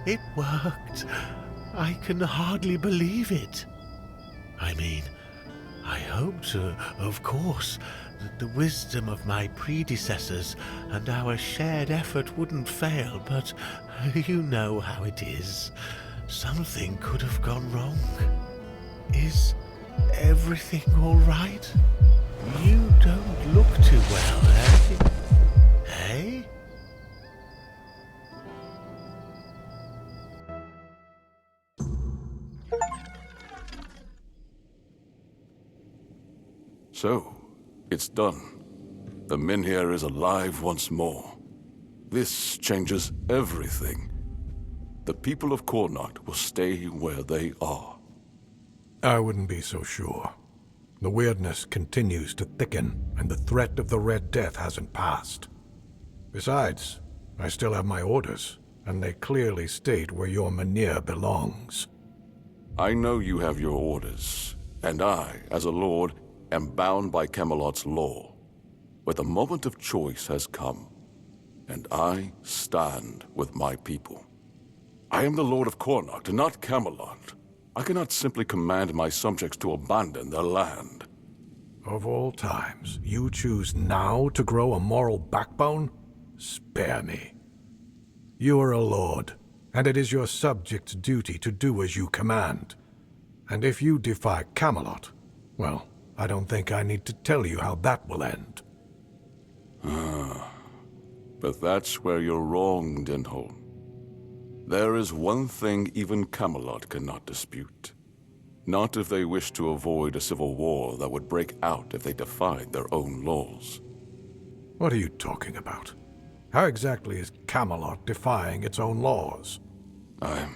It worked. I can hardly believe it. I mean, I hoped, of course, that the wisdom of my predecessors and our shared effort wouldn't fail, but you know how it is. Something could have gone wrong. Is everything all right? You don't look too well, eh? Eh? So, it's done. The Minhir is alive once more. This changes everything. The people of Cornoct will stay where they are. I wouldn't be so sure. The weirdness continues to thicken, and the threat of the Red Death hasn't passed. Besides, I still have my orders, and they clearly state where your Minhir belongs. I know you have your orders, and I, as a lord, am bound by Camelot's law. But the moment of choice has come, and I stand with my people. I am the Lord of Cornoct, not Camelot. I cannot simply command my subjects to abandon their land. Of all times, you choose now to grow a moral backbone? Spare me. You are a lord, and it is your subjects' duty to do as you command. And if you defy Camelot, well, I don't think I need to tell you how that will end. But that's where you're wrong, Denholm. There is one thing even Camelot cannot dispute. Not if they wish to avoid a civil war that would break out if they defied their own laws. What are you talking about? How exactly is Camelot defying its own laws? I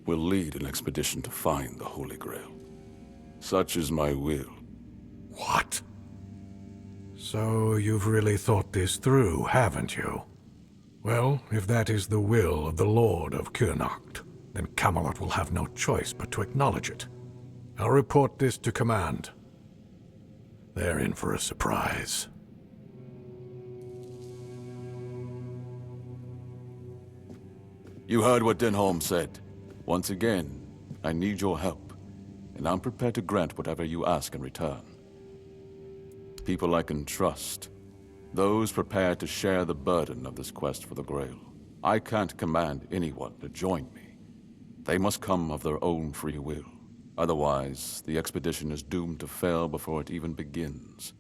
will lead an expedition to find the Holy Grail. Such is my will. What? So you've really thought this through, haven't you? Well, if that is the will of the Lord of Cornoct, then Camelot will have no choice but to acknowledge it. I'll report this to command. They're in for a surprise. You heard what Denholm said. Once again, I need your help, and I'm prepared to grant whatever you ask in return. People I can trust. Those prepared to share the burden of this quest for the Grail. I can't command anyone to join me. They must come of their own free will. Otherwise, the expedition is doomed to fail before it even begins.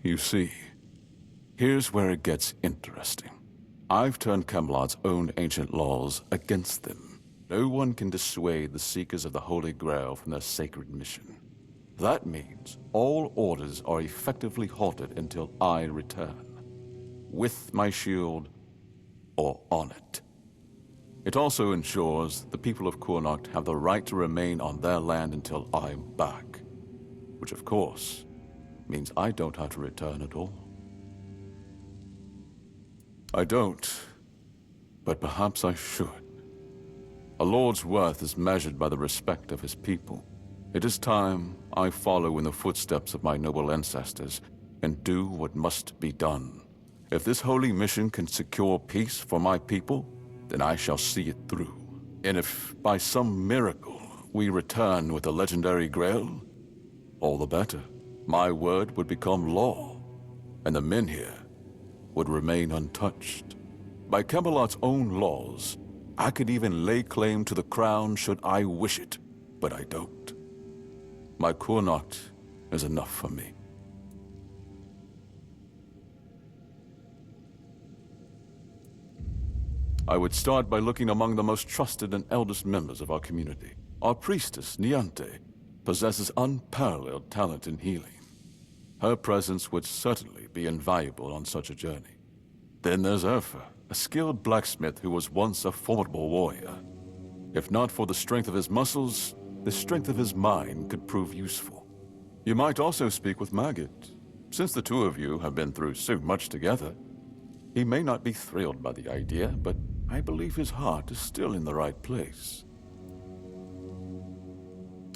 You see, here's where it gets interesting. I've turned Camelot's own ancient laws against them. No one can dissuade the seekers of the Holy Grail from their sacred mission. That means all orders are effectively halted until I return. With my shield, or on it. It also ensures the people of Kurnocht have the right to remain on their land until I'm back. Which, of course, means I don't have to return at all. I don't, but perhaps I should. A lord's worth is measured by the respect of his people. It is time I follow in the footsteps of my noble ancestors and do what must be done. If this holy mission can secure peace for my people, then I shall see it through. And if by some miracle we return with the legendary Grail, all the better. My word would become law, and the men here would remain untouched. By Camelot's own laws, I could even lay claim to the crown should I wish it, but I don't. My Kurnocht is enough for me. I would start by looking among the most trusted and eldest members of our community. Our priestess, Niante, possesses unparalleled talent in healing. Her presence would certainly be invaluable on such a journey. Then there's Urfa, a skilled blacksmith who was once a formidable warrior. If not for the strength of his muscles, the strength of his mind could prove useful. You might also speak with Maggot. Since the two of you have been through so much together, he may not be thrilled by the idea, but I believe his heart is still in the right place.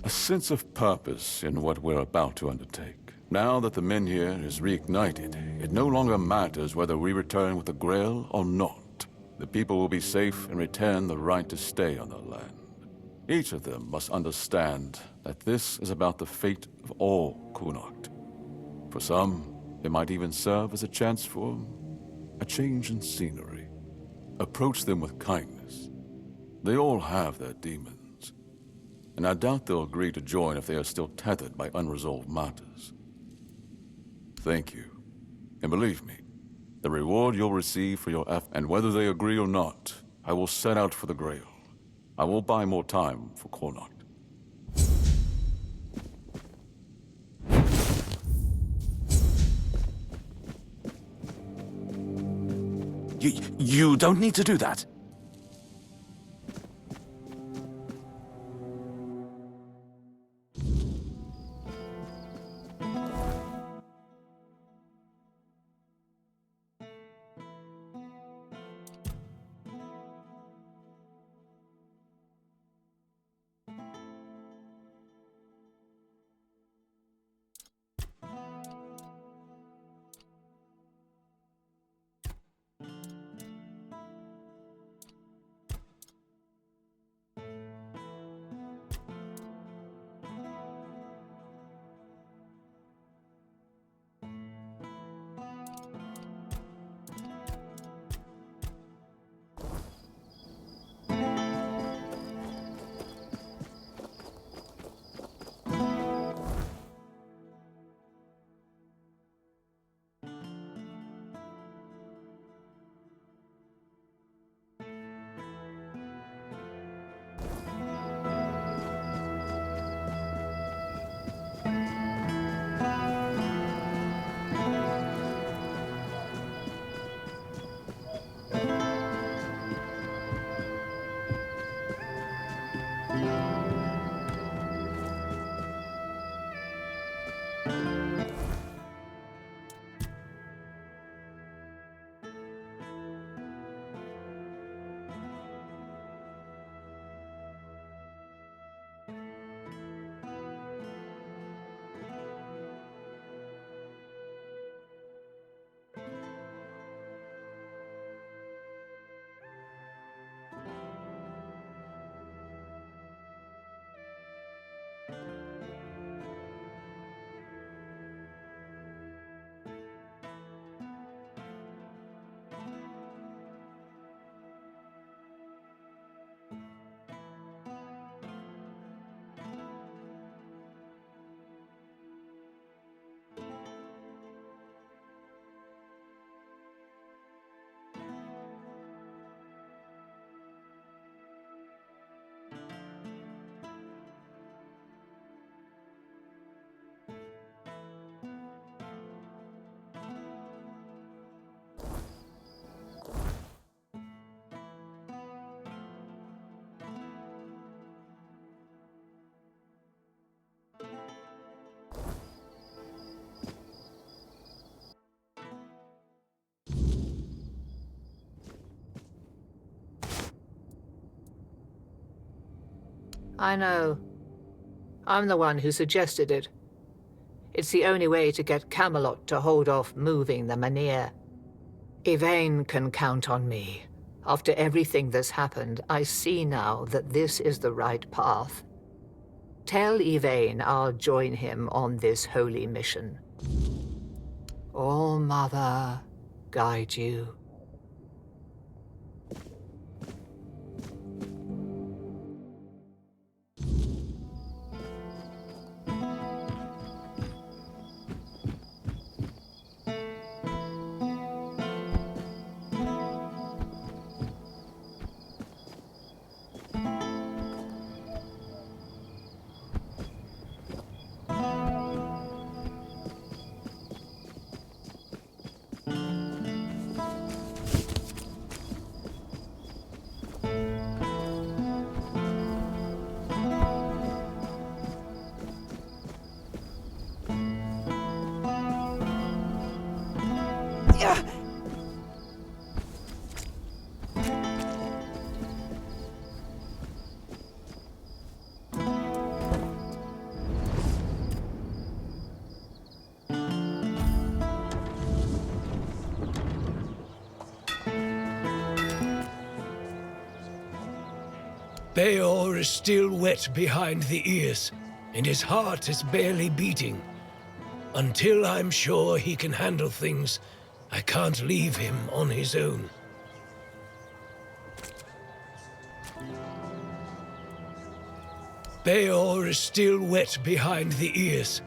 A sense of purpose in what we're about to undertake. Now that the Menhir is reignited, it no longer matters whether we return with the Grail or not. The people will be safe and retain the right to stay on their land. Each of them must understand that this is about the fate of all Kurnocht. For some, it might even serve as a chance for a change in scenery. Approach them with kindness. They all have their demons, and I doubt they'll agree to join if they are still tethered by unresolved matters. Thank you. And believe me, the reward you'll receive for your effort, and whether they agree or not, I will set out for the Grail. I will buy more time for Kurnocht. You don't need to do that. I know. I'm the one who suggested it. It's the only way to get Camelot to hold off moving the Menhir. Yvain can count on me. After everything that's happened, I see now that this is the right path. Tell Yvain I'll join him on this holy mission. All Mother guide you. Beor is still wet behind the ears, and his heart is barely beating. Until I'm sure he can handle things, I can't leave him on his own. Beor is still wet behind the ears.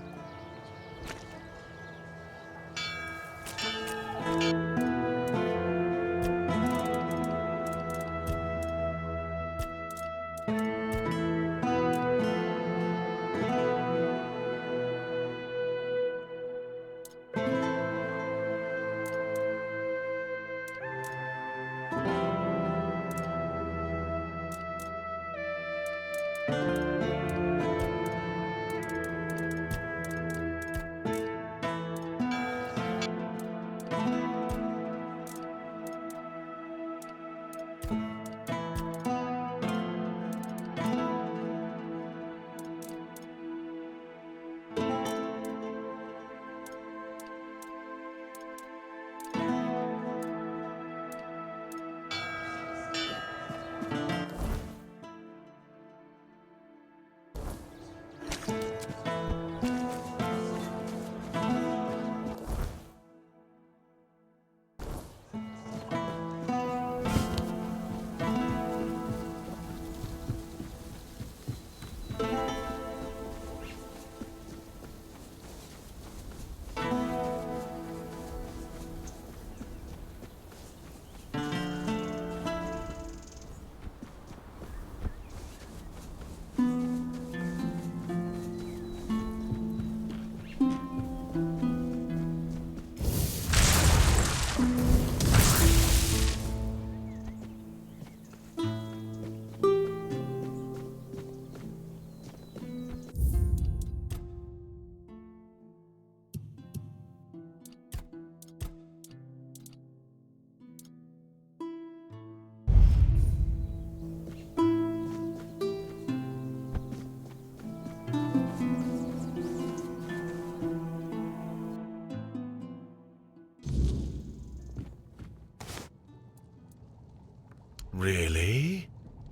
Really?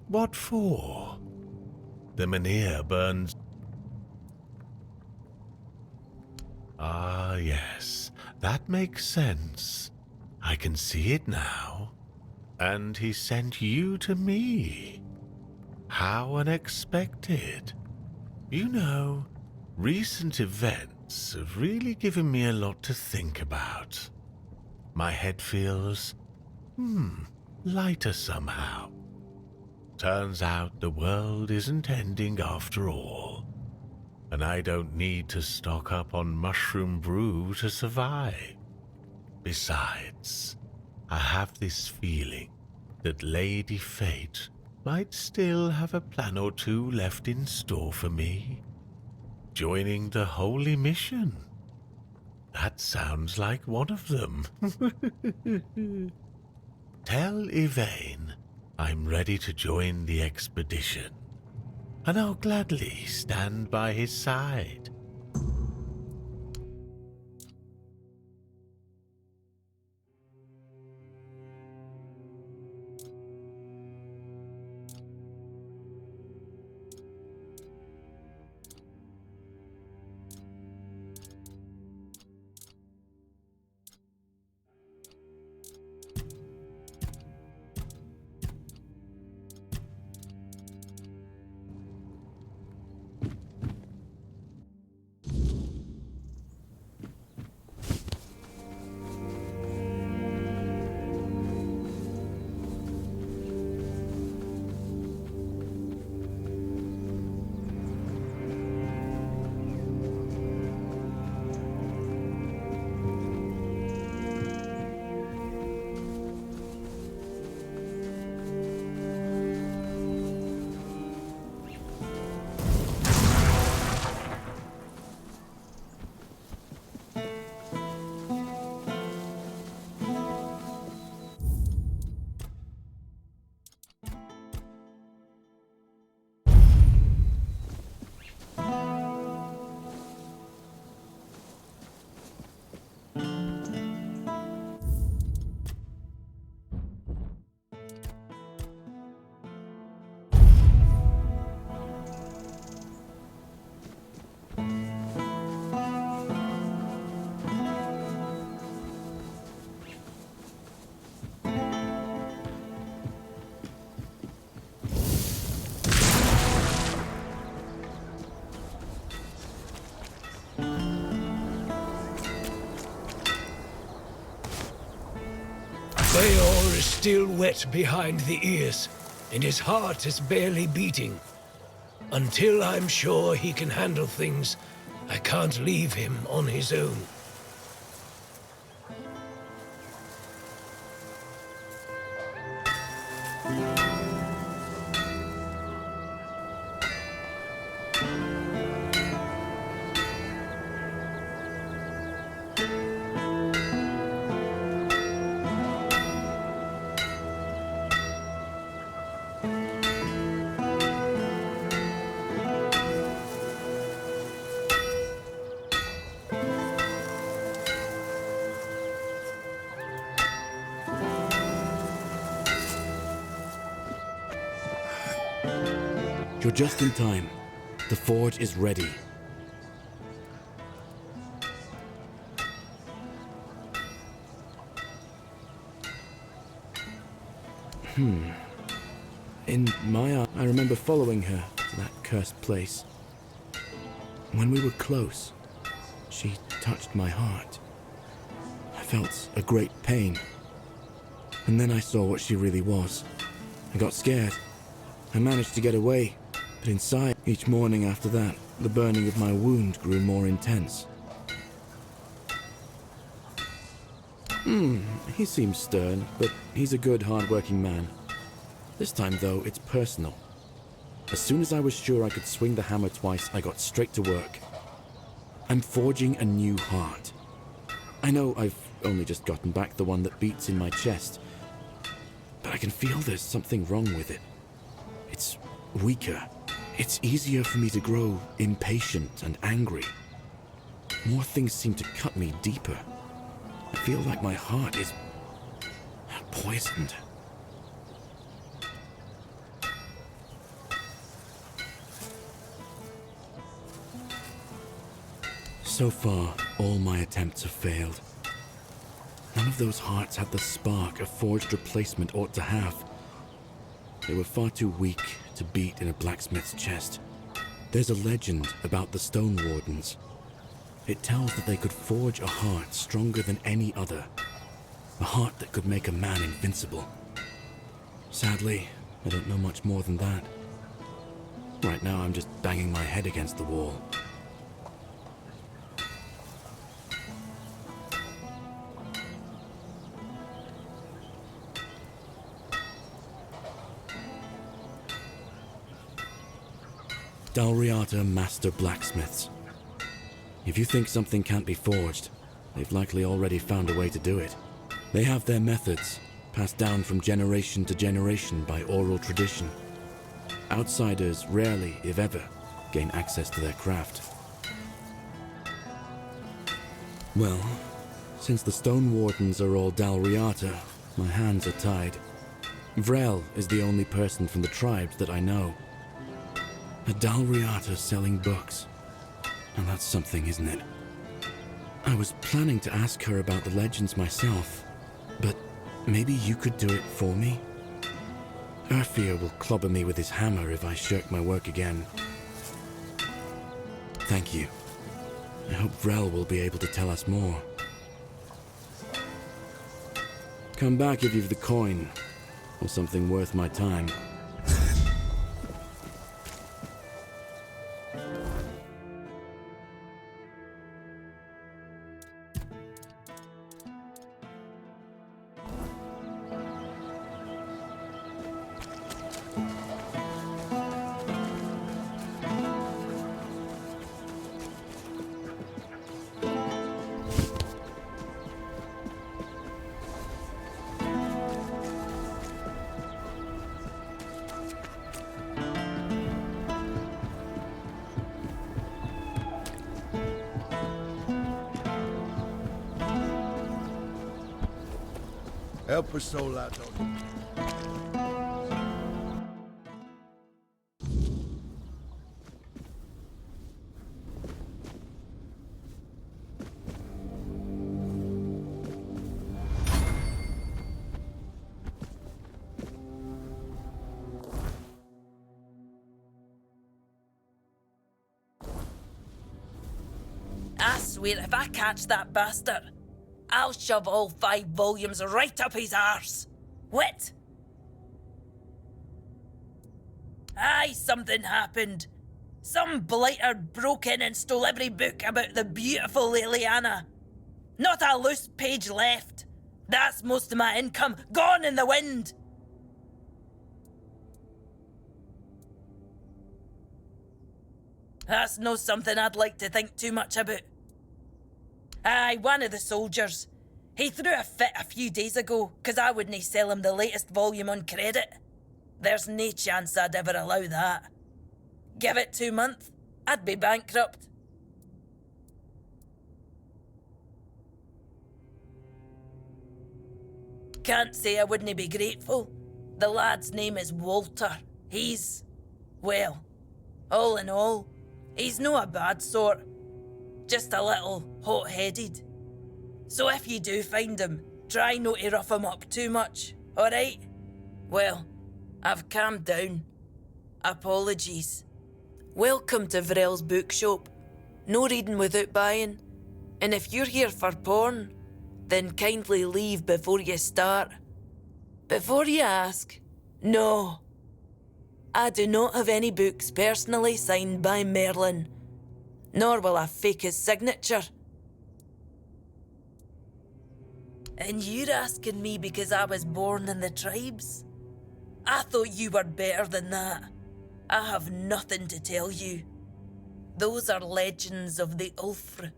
What for? The Menhir burns... Ah, yes. That makes sense. I can see it now. And he sent you to me. How unexpected. You know, recent events have really given me a lot to think about. My head feels... lighter somehow. Turns out the world isn't ending after all. And I don't need to stock up on mushroom brew to survive. Besides, I have this feeling that Lady Fate might still have a plan or two left in store for me. Joining the Holy Mission. That sounds like one of them. Tell Yvain I'm ready to join the expedition. and I'll gladly stand by his side. Grail is still wet behind the ears, and his heart is barely beating. Until I'm sure he can handle things, I can't leave him on his own. You're just in time. The forge is ready. In my I remember following her to that cursed place. When we were close, she touched my heart. I felt a great pain. And then I saw what she really was. I got scared. I managed to get away, but inside, each morning after that, the burning of my wound grew more intense. He seems stern, but he's a good, hard-working man. This time, though, it's personal. As soon as I was sure I could swing the hammer twice, I got straight to work. I'm forging a new heart. I know I've only just gotten back the one that beats in my chest, but I can feel there's something wrong with it. It's weaker. It's easier for me to grow impatient and angry. More things seem to cut me deeper. I feel like my heart is poisoned. So far, all my attempts have failed. None of those hearts had the spark a forged replacement ought to have. They were far too weak to beat in a blacksmith's chest. There's a legend about the Stone Wardens. It tells that they could forge a heart stronger than any other. A heart that could make a man invincible. Sadly, I don't know much more than that. Right now, I'm just banging my head against the wall. Dalriata Master Blacksmiths. If you think something can't be forged, they've likely already found a way to do it. They have their methods, passed down from generation to generation by oral tradition. Outsiders rarely, if ever, gain access to their craft. Well, since the Stone Wardens are all Dalriata, my hands are tied. Vrel is the only person from the tribes that I know. A Dalriata selling books. And that's something, isn't it? I was planning to ask her about the legends myself, but maybe you could do it for me? Urfir will clobber me with his hammer if I shirk my work again. Thank you. I hope Vrel will be able to tell us more. Come back if you've the coin, or something worth my time. Help a soul out on I swear if I catch that bastard, I'll shove all 5 volumes right up his arse. What? Aye, something happened. Some blighter broke in and stole every book about the beautiful Liliana. Not a loose page left. That's most of my income gone in the wind. That's no something I'd like to think too much about. Aye, one of the soldiers. He threw a fit a few days ago, 'cause I wouldn't sell him the latest volume on credit. There's no chance I'd ever allow that. Give it 2 months, I'd be bankrupt. Can't say I wouldn't be grateful. The lad's name is Walter. He's... well, all in all, he's no a bad sort. Just a little hot-headed. So if you do find him, try not to rough him up too much, alright? Well, I've calmed down. Apologies. Welcome to Vrel's bookshop. No reading without buying. And if you're here for porn, then kindly leave before you start. Before you ask, no. I do not have any books personally signed by Merlin, nor will I fake his signature. And you're asking me because I was born in the tribes? I thought you were better than that. I have nothing to tell you. Those are legends of the Ulfr,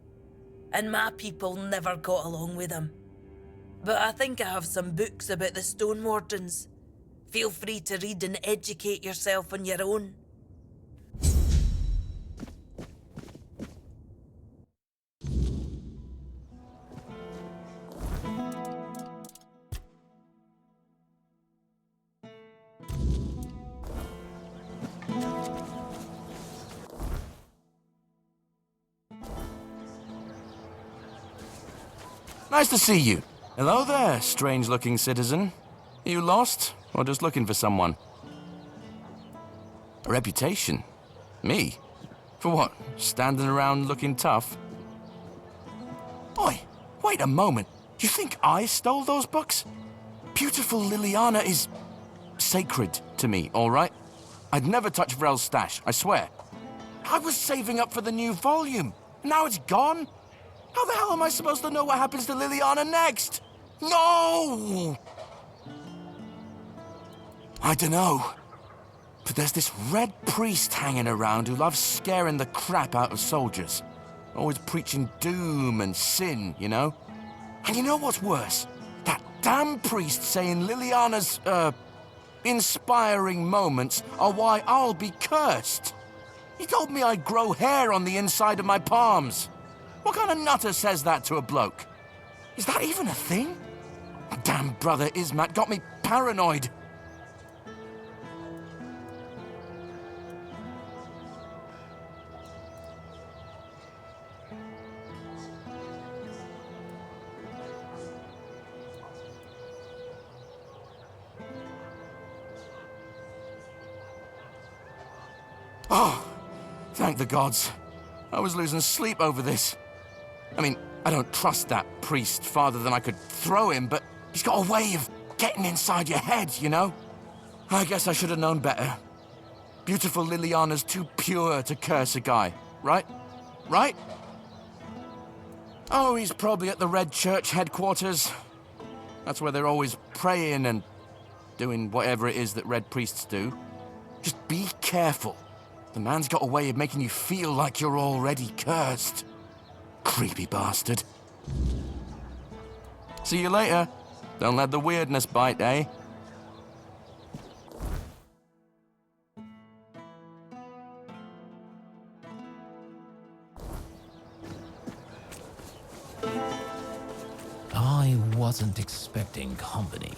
and my people never got along with them. But I think I have some books about the Stone Wardens. Feel free to read and educate yourself on your own. Nice to see you. Hello there, strange-looking citizen. You lost, or just looking for someone? A reputation? Me? For what? Standing around looking tough? Oi, wait a moment. You think I stole those books? Beautiful Liliana is... sacred to me, all right? I'd never touch Vrel's stash, I swear. I was saving up for the new volume. Now it's gone? How the hell am I supposed to know what happens to Liliana next? No! I dunno. But there's this red priest hanging around who loves scaring the crap out of soldiers. Always preaching doom and sin, you know? And you know what's worse? That damn priest saying Liliana's, inspiring moments are why I'll be cursed. He told me I'd grow hair on the inside of my palms. What kind of nutter says that to a bloke? Is that even a thing? Damn brother Ismat got me paranoid. Oh, thank the gods. I was losing sleep over this. I mean, I don't trust that priest farther than I could throw him, but he's got a way of getting inside your head, you know? I guess I should have known better. Beautiful Liliana's too pure to curse a guy, right? Right? Oh, he's probably at the Red Church headquarters. That's where they're always praying and doing whatever it is that Red Priests do. Just be careful. The man's got a way of making you feel like you're already cursed. Creepy bastard. See you later. Don't let the weirdness bite, eh? I wasn't expecting company.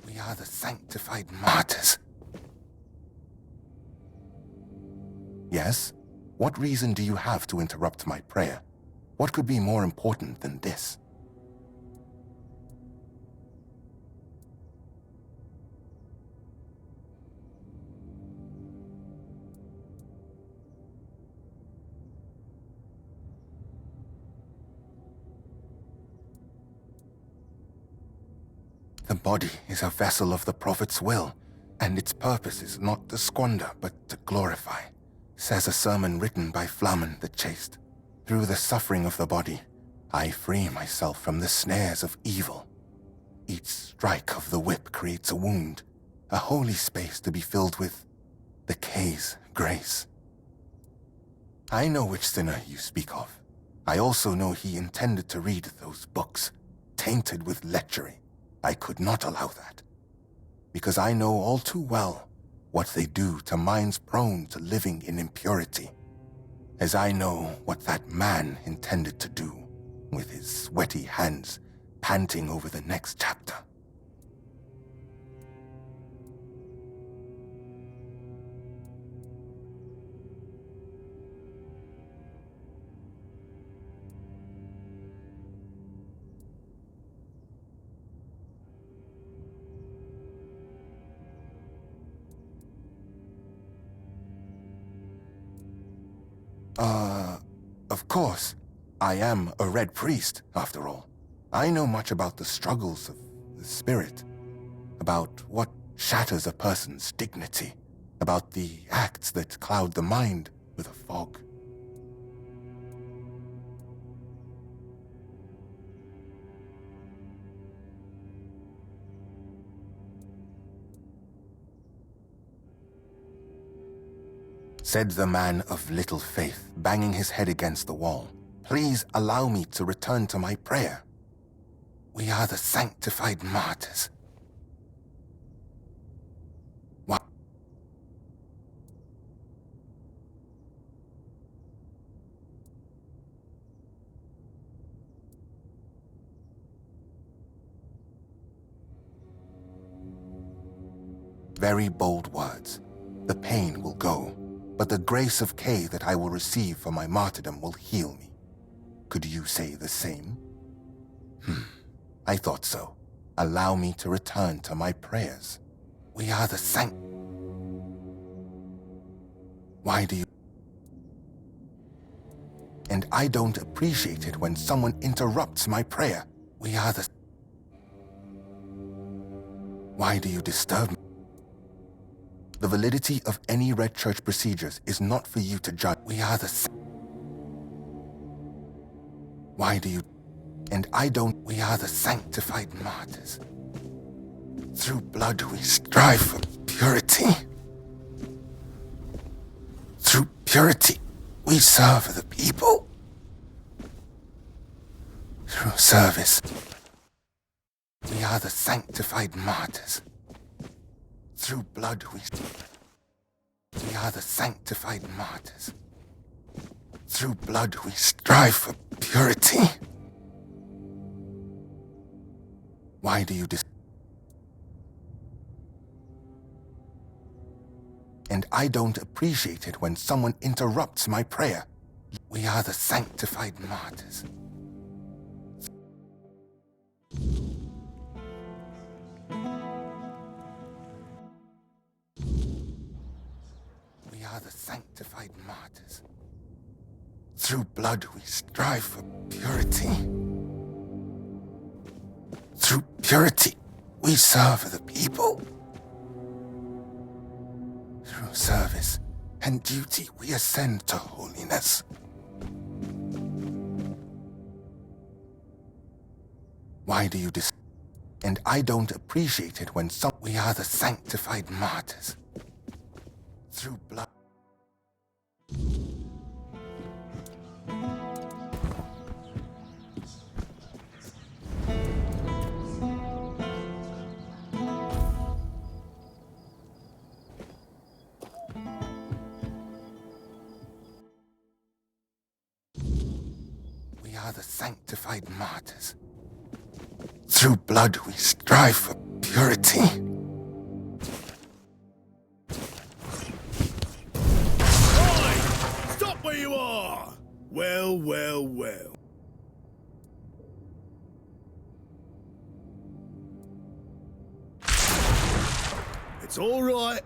We are the sanctified martyrs. Yes? What reason do you have to interrupt my prayer? What could be more important than this? The body is a vessel of the Prophet's will, and its purpose is not to squander, but to glorify, says a sermon written by Flamen the Chaste. Through the suffering of the body, I free myself from the snares of evil. Each strike of the whip creates a wound, a holy space to be filled with the K's grace. I know which sinner you speak of. I also know he intended to read those books, tainted with lechery. I could not allow that, because I know all too well what they do to minds prone to living in impurity, as I know what that man intended to do with his sweaty hands panting over the next chapter. Of course. I am a Red Priest, after all. I know much about the struggles of the spirit, about what shatters a person's dignity, about the acts that cloud the mind with a fog. Said the man of little faith, banging his head against the wall, "Please allow me to return to my prayer. We are the sanctified martyrs." What? Very bold words. The pain will go, but the grace of Kay that I will receive for my martyrdom will heal me. Could you say the same? I thought so. Allow me to return to my prayers. We are the Why do you... And I don't appreciate it when someone interrupts my prayer. We are the... Why do you disturb me? The validity of any Red Church procedures is not for you to judge. We are the... Why do you... And I don't... We are the sanctified martyrs. Through blood we strive for purity. Through purity we serve the people. Through service we are the sanctified martyrs. Through blood we are the sanctified martyrs. Through blood we strive for purity. Why do you And I don't appreciate it when someone interrupts my prayer. We are the sanctified martyrs. We are the sanctified martyrs. Through blood we strive for purity. Through purity we serve the people. Through service and duty we ascend to holiness. Why do you And I don't appreciate it when we are the sanctified martyrs. Through blood. We are the sanctified martyrs. Through blood we strive for purity. Oi! Stop where you are! Well, well, well. It's all right.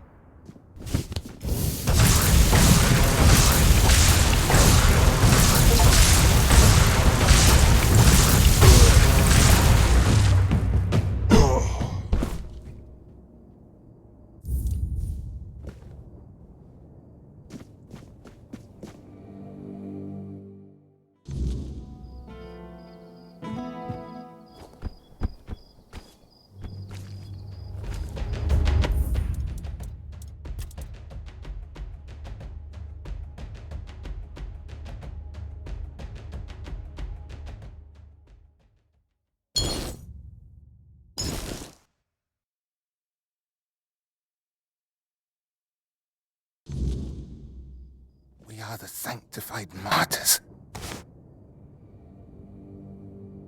We are the sanctified martyrs.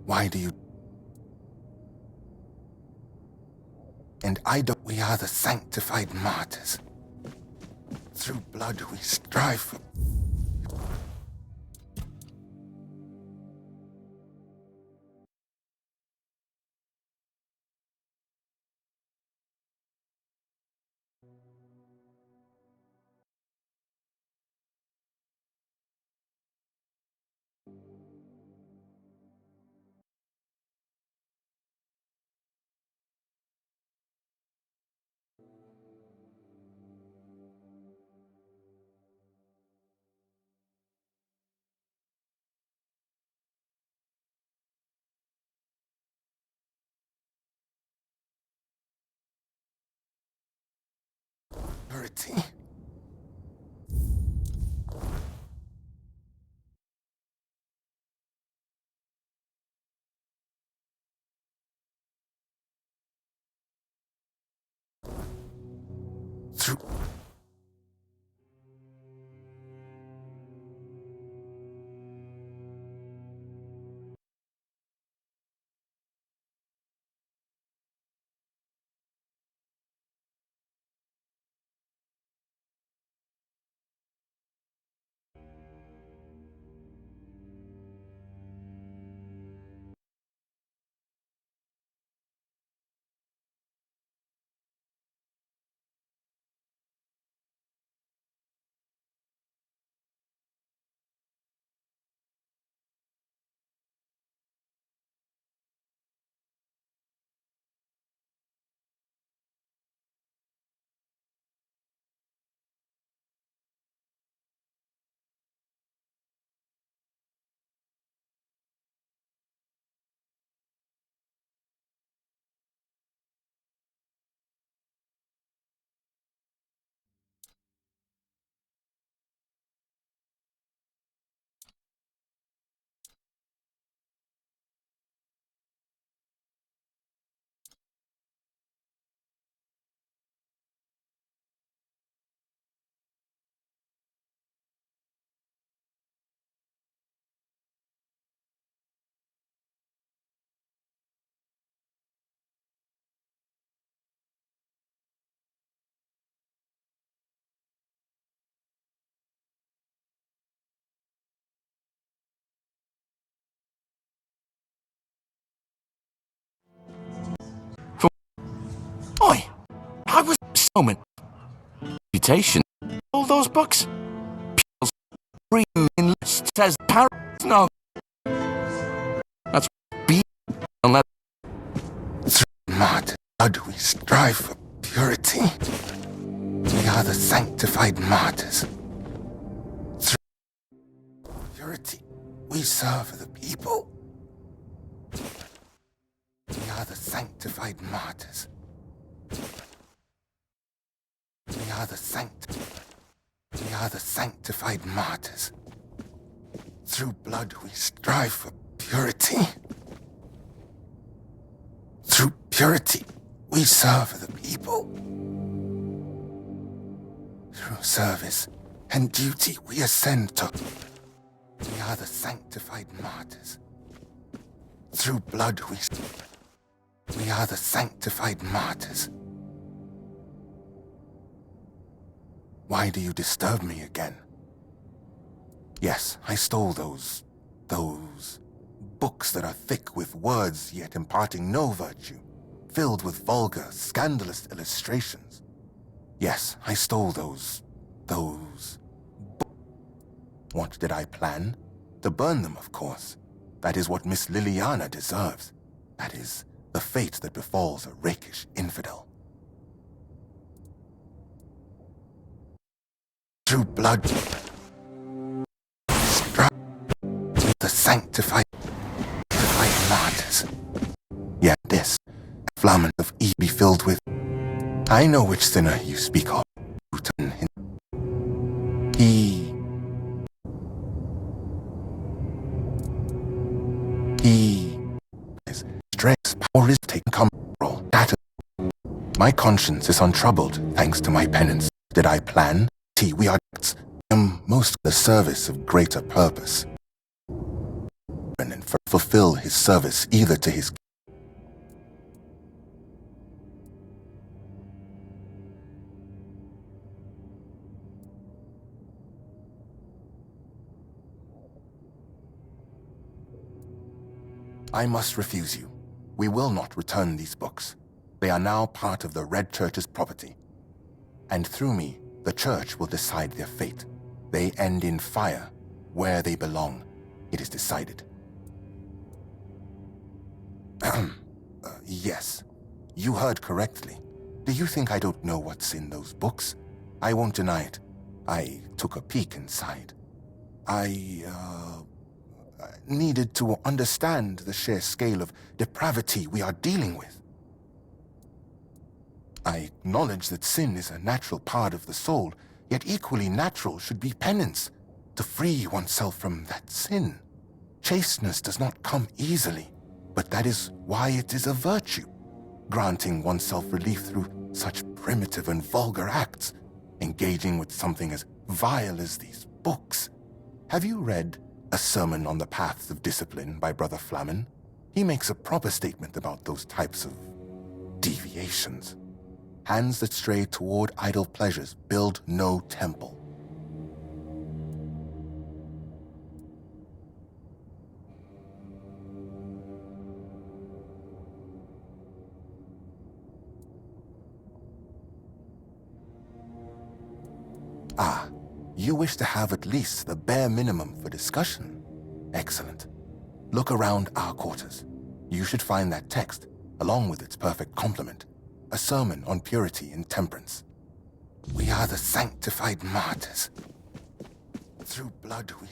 Why do you... And I don't... We are the sanctified martyrs. Through blood we strive for... purity. Through... moment. Reputation. All those books. People's reading in list says parents no. That's be unless Through mud, blood we strive for purity. We are the sanctified martyrs. Through purity, we serve the people. We are the sanctified martyrs. We are the sanctified martyrs. Through blood we strive for purity. Through purity, we serve the people. Through service and duty, we ascend to... We are the sanctified martyrs. Through blood, we are the sanctified martyrs. Why do you disturb me again? Yes, I stole those books that are thick with words yet imparting no virtue, filled with vulgar, scandalous illustrations. Yes, I stole those What did I plan? To burn them, of course. That is what Miss Liliana deserves. That is the fate that befalls a rakish infidel. Through blood, struck the sanctified martyrs. Yet this flamen of E be filled with... I know which sinner you speak of. He is stress power is taken control. That my conscience is untroubled thanks to my penance. Did I plan? We are most the service of greater purpose. And fulfill his service either to his I must refuse you. We will not return these books. They are now part of the Red Church's property. And through me, the Church will decide their fate. They end in fire, where they belong. It is decided. Yes, you heard correctly. Do you think I don't know what's in those books? I won't deny it. I took a peek inside. I needed to understand the sheer scale of depravity we are dealing with. I acknowledge that sin is a natural part of the soul, yet equally natural should be penance, to free oneself from that sin. Chasteness does not come easily, but that is why it is a virtue, granting oneself relief through such primitive and vulgar acts, engaging with something as vile as these books. Have you read A Sermon on the Paths of Discipline by Brother Flamen? He makes a proper statement about those types of deviations. Hands that stray toward idle pleasures build no temple. Ah, you wish to have at least the bare minimum for discussion? Excellent. Look around our quarters. You should find that text, along with its perfect complement. A sermon on purity and temperance. We are the sanctified martyrs. Through blood we...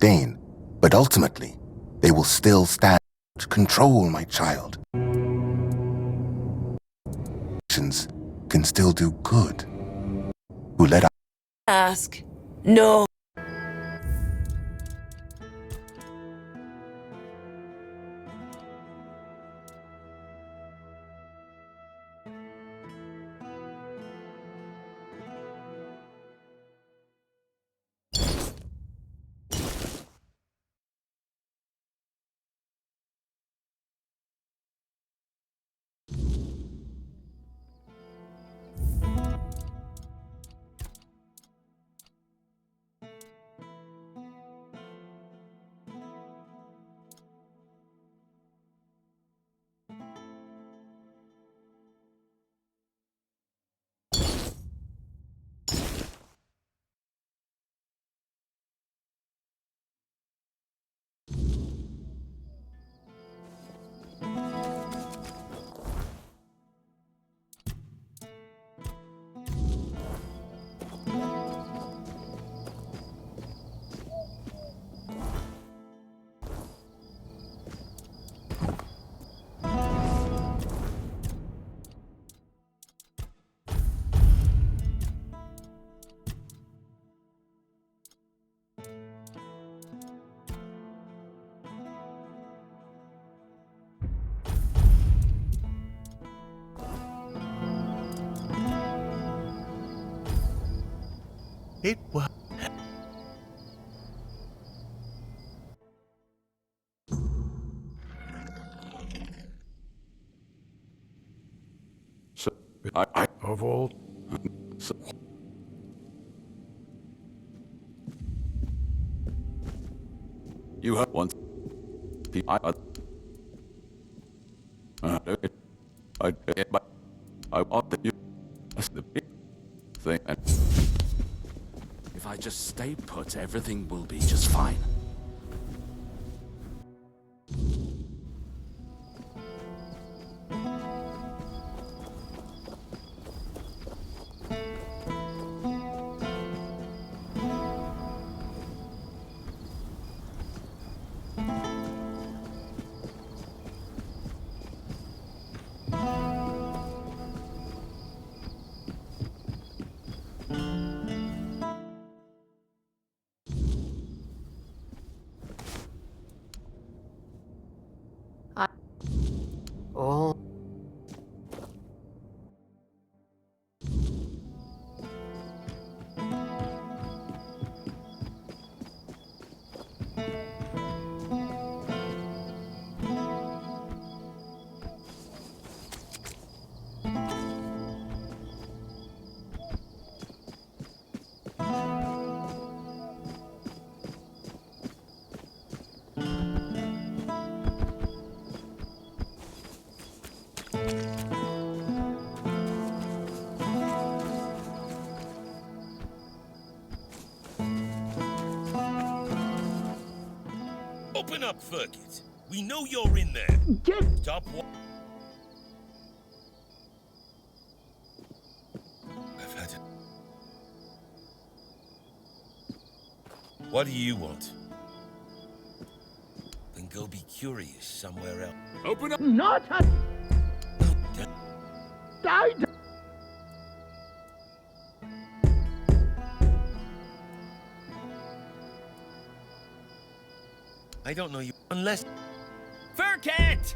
disdain, but ultimately, they will still stand to control my child. Can still do good. Who let out Ask. No. It was. So, Of all... so, you heard once. I want that you. That's the big thing. And If I just stay put, everything will be just fine. Oh. Open up, Fergus. We know you're in there. Stop. I've had it. What do you want? Then go be curious somewhere else. Open up. Not a. Died. I don't know you unless. Furcat!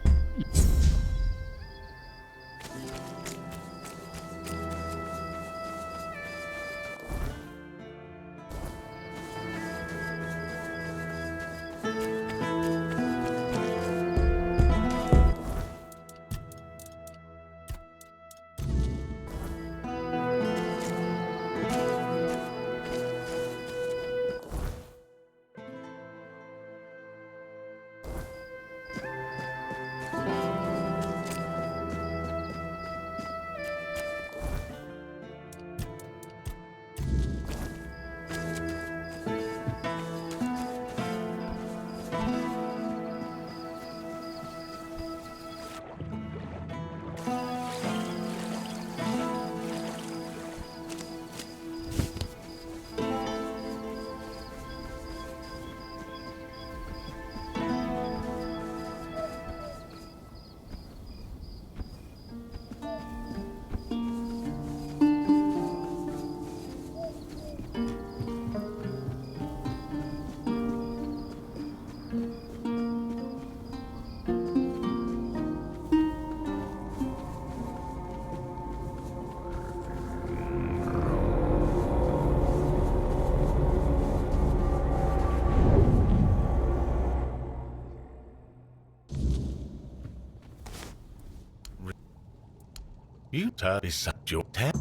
You turn beside your tent.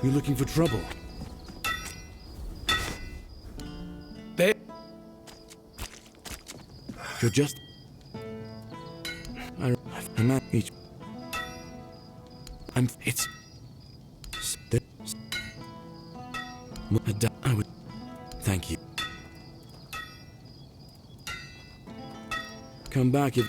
You looking for trouble? They... You're just... I'm not each... It's... I would... Thank you. Come back if...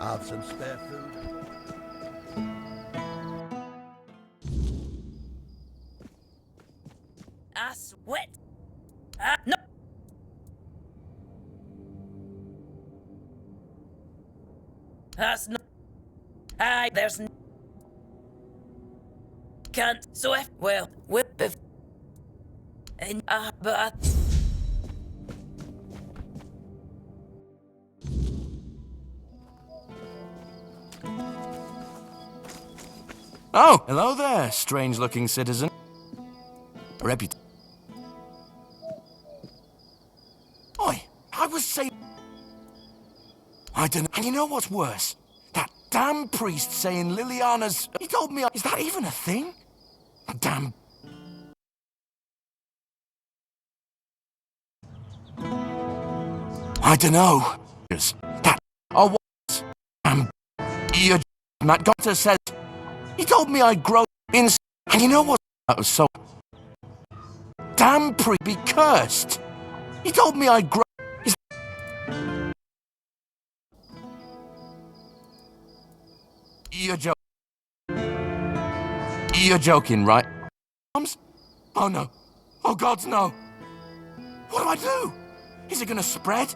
Have some spare food? I sweat. No. That's not. There's. Can't. So if. Well, whip if. And, but. Oh, hello there, strange-looking citizen. Oi, I was saying... I don't know. And you know what's worse? That damn priest saying Liliana's... He told me... Is that even a thing? Damn... I don't know. That... Oh, what? Your... Matt Gotter says... He told me I'd grow in... And you know what? That was so... Damn be cursed! He told me I'd grow... You're joking, right? Oh no. Oh gods, no. What do I do? Is it gonna spread?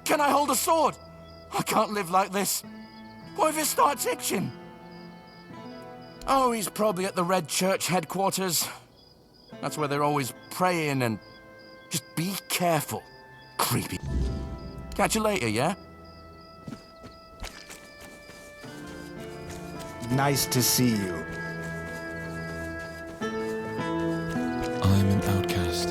Can I hold a sword? I can't live like this. What if it starts itching? Oh, he's probably at the Red Church headquarters. That's where they're always praying and... Just be careful. Creepy. Catch you later, yeah? Nice to see you. I'm an outcast.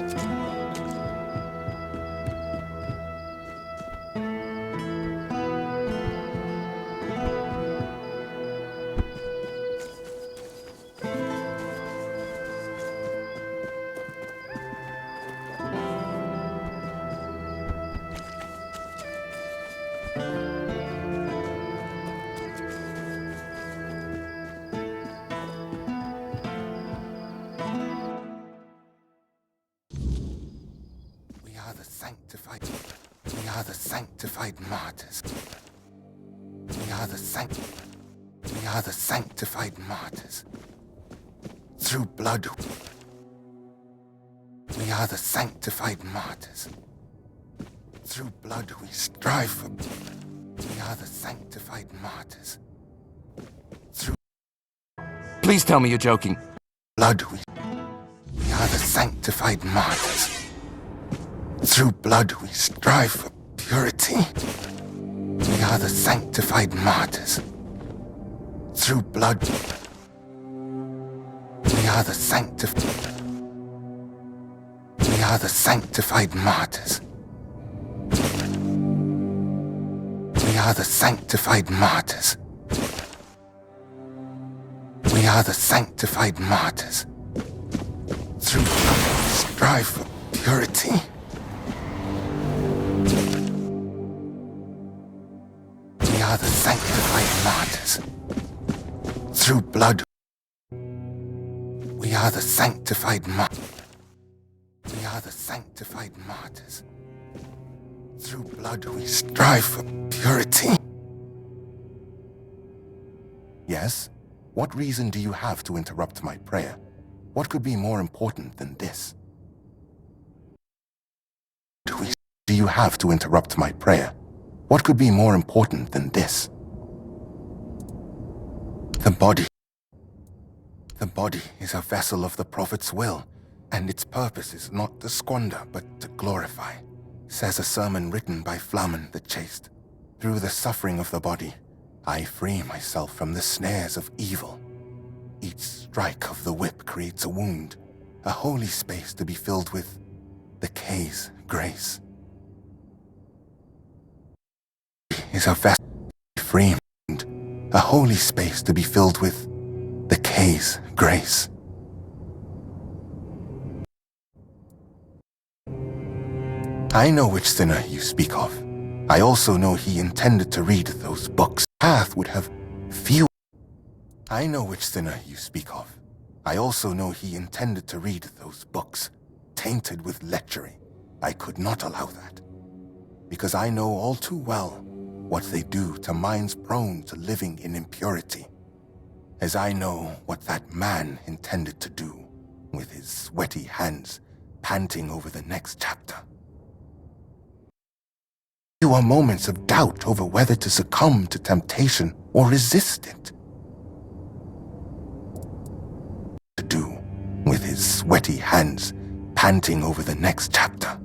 We are the sanctified martyrs. We are the sanctified martyrs. Through blood. We are the sanctified martyrs. Through blood we strive for. We are the sanctified martyrs. Through Please tell me you're joking. blood we are the sanctified martyrs. Through blood we strive for purity. We are the sanctified martyrs. Through blood we are the sanctified. We are the sanctified martyrs. We are the sanctified martyrs. We are the sanctified martyrs. Through blood we strive for purity. We are the sanctified martyrs. Through blood we are the sanctified martyrs. We are the sanctified martyrs. Through blood we strive for purity. Yes? What reason do you have to interrupt my prayer? What could be more important than this? Do you have to interrupt my prayer? What could be more important than this? The body is a vessel of the Prophet's will, and its purpose is not to squander, but to glorify, says a sermon written by Flamen the Chaste. Through the suffering of the body, I free myself from the snares of evil. Each strike of the whip creates a wound, a holy space to be filled with the K's grace. Is a vessel free, a holy space to be filled with the K's grace. I know which sinner you speak of. I also know he intended to read those books. Path would have few. I know which sinner you speak of. I also know he intended to read those books, tainted with lechery. I could not allow that, because I know all too well what they do to minds prone to living in impurity, as I know what that man intended to do with his sweaty hands, panting over the next chapter. There are moments of doubt over whether to succumb to temptation or resist it. To do with his sweaty hands, panting over the next chapter.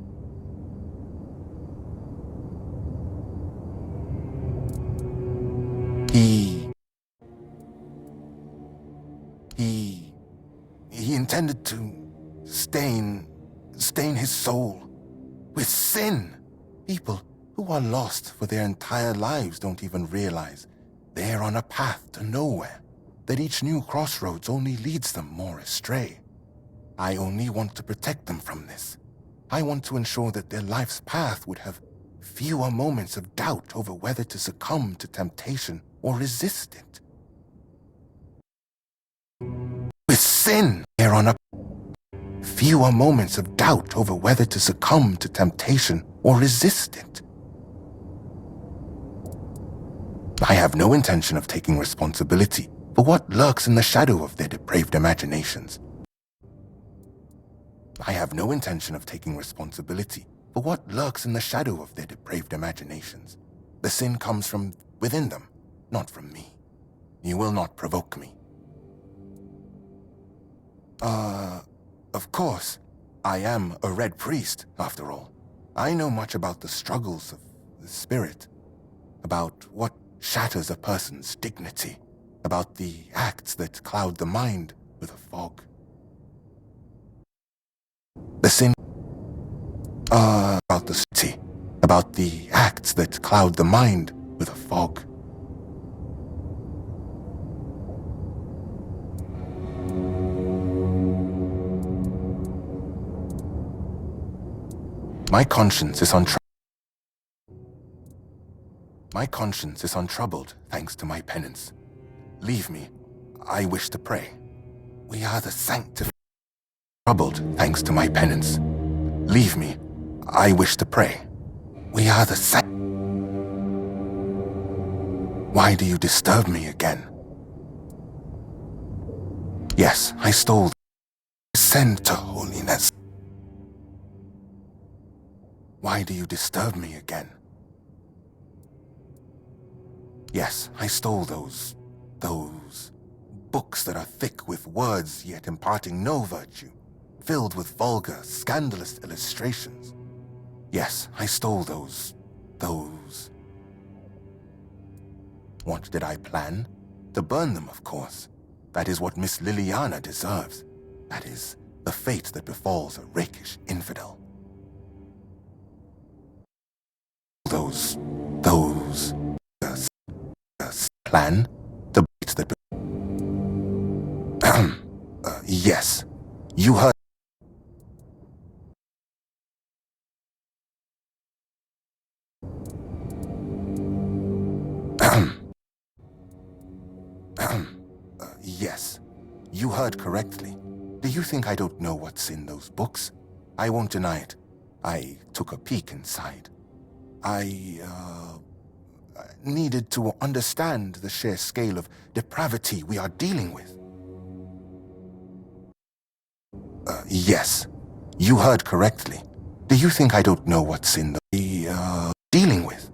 He intended to stain his soul with sin. People who are lost for their entire lives don't even realize they're on a path to nowhere, that each new crossroads only leads them more astray. I only want to protect them from this. I want to ensure that their life's path would have fewer moments of doubt over whether to succumb to temptation or resist it. With sin, they're on a fewer moments of doubt over whether to succumb to temptation or resist it. I have no intention of taking responsibility for what lurks in the shadow of their depraved imaginations. I have no intention of taking responsibility for what lurks in the shadow of their depraved imaginations. The sin comes from within them, not from me. You will not provoke me. Of course, I am a Red Priest, after all. I know much about the struggles of the spirit, about what shatters a person's dignity, about the acts that cloud the mind with a fog. The sin, about the city, about the acts that cloud the mind with a fog. My conscience is untroubled thanks to my penance. Leave me. I wish to pray. We are the sanctified. Troubled thanks to my penance. Leave me. I wish to pray. We are the Why do you disturb me again? Yes, I stole. Ascend to holiness. Why do you disturb me again? Yes, I stole those books that are thick with words yet imparting no virtue, filled with vulgar, scandalous illustrations. Yes, I stole those. What did I plan? To burn them, of course. That is what Miss Liliana deserves. That is the fate that befalls a rakish infidel. Those plan the bait that yes, you heard. Yes, you heard correctly. Do you think I don't know what's in those books? I won't deny it. I took a peek inside. I needed to understand the sheer scale of depravity we are dealing with. Yes, you heard correctly. Do you think I don't know what's in the dealing with?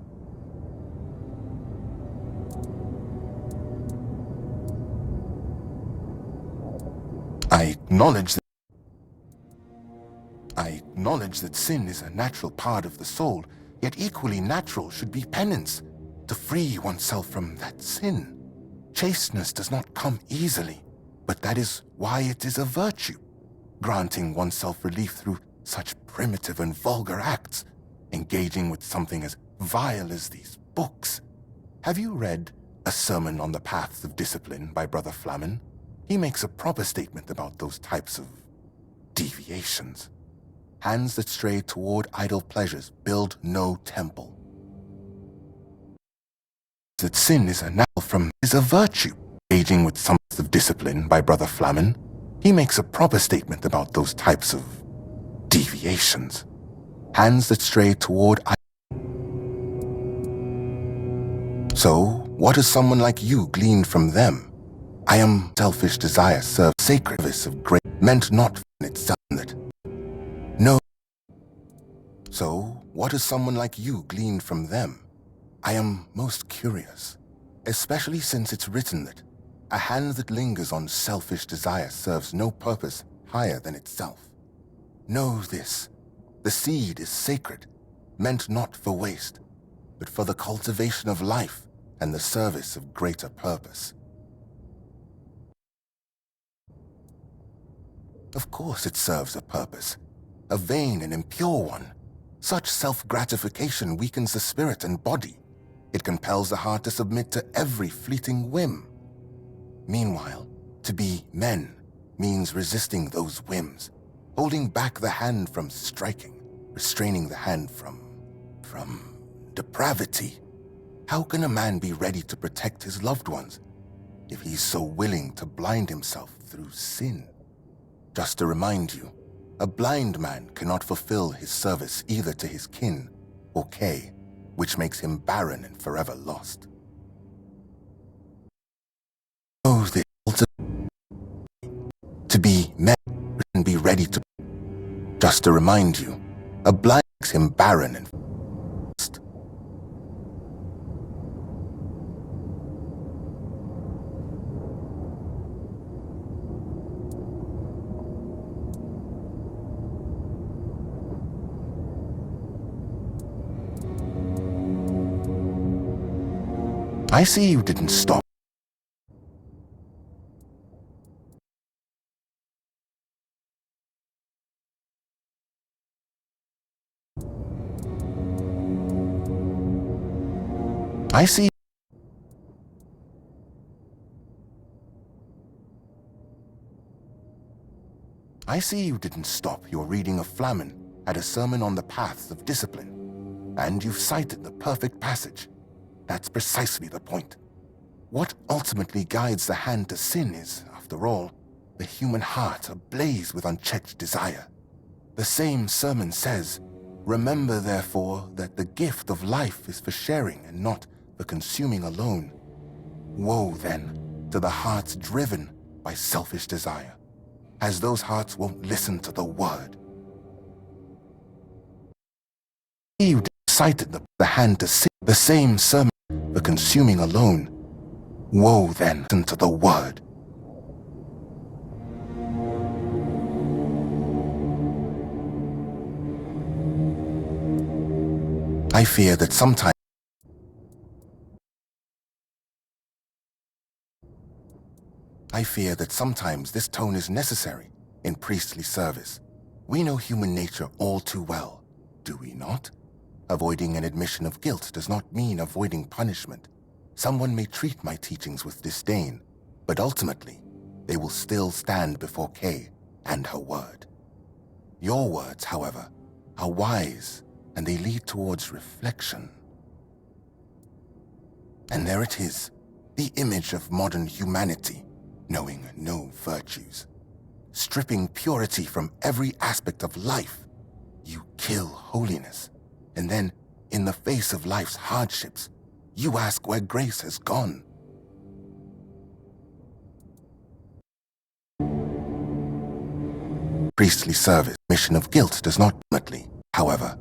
I acknowledge that sin is a natural part of the soul, yet equally natural should be penance, to free oneself from that sin. Chasteness does not come easily, but that is why it is a virtue, granting oneself relief through such primitive and vulgar acts, engaging with something as vile as these books. Have you read A Sermon on the Paths of Discipline by Brother Flamen? He makes a proper statement about those types of deviations. Hands that stray toward idle pleasures build no temple. That sin is a virtue. Engaging with some of discipline by Brother Flamen, he makes a proper statement about those types of deviations. Hands that stray toward So, what does someone like you glean from them? I am selfish desire serves sacred service of grace, meant not in itself that. No. So, what does someone like you glean from them? I am most curious, especially since it's written that a hand that lingers on selfish desire serves no purpose higher than itself. Know this, the seed is sacred, meant not for waste, but for the cultivation of life and the service of greater purpose. Of course it serves a purpose, a vain and impure one. Such self-gratification weakens the spirit and body. It compels the heart to submit to every fleeting whim. Meanwhile, to be men means resisting those whims, holding back the hand from striking, restraining the hand from depravity. How can a man be ready to protect his loved ones if he's so willing to blind himself through sin? Just to remind you, a blind man cannot fulfill his service either to his kin or kay, which makes him barren and forever lost. Oh, the to be men and be ready to. Just to remind you, a blind makes him barren and lost. I see you didn't stop. I see. I see you didn't stop your reading of Flamen at A Sermon on the Paths of Discipline, and you've cited the perfect passage. That's precisely the point. What ultimately guides the hand to sin is, after all, the human heart ablaze with unchecked desire. The same sermon says, "Remember, therefore, that the gift of life is for sharing and not for consuming alone. Woe, then, to the hearts driven by selfish desire, as those hearts won't listen to the word. He who cited the hand to sing the same sermon for consuming alone. Woe, then, to the word. I fear that sometimes this tone is necessary in priestly service. We know human nature all too well, do we not? Avoiding an admission of guilt does not mean avoiding punishment. Someone may treat my teachings with disdain, but ultimately, they will still stand before Kay and her word. Your words, however, are wise, and they lead towards reflection. And there it is, the image of modern humanity, knowing no virtues. Stripping purity from every aspect of life, you kill holiness. And then, in the face of life's hardships, you ask where grace has gone. Priestly service, mission of guilt does not ultimately, however,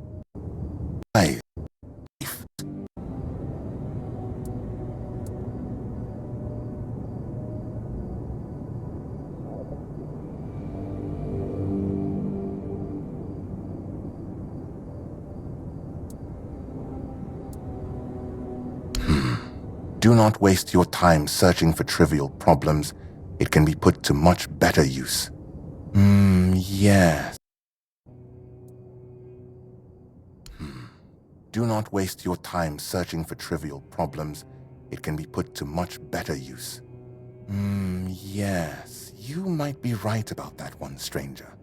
Do not waste your time searching for trivial problems. It can be put to much better use. Yes. Do not waste your time searching for trivial problems. It can be put to much better use. Yes. You might be right about that one, stranger.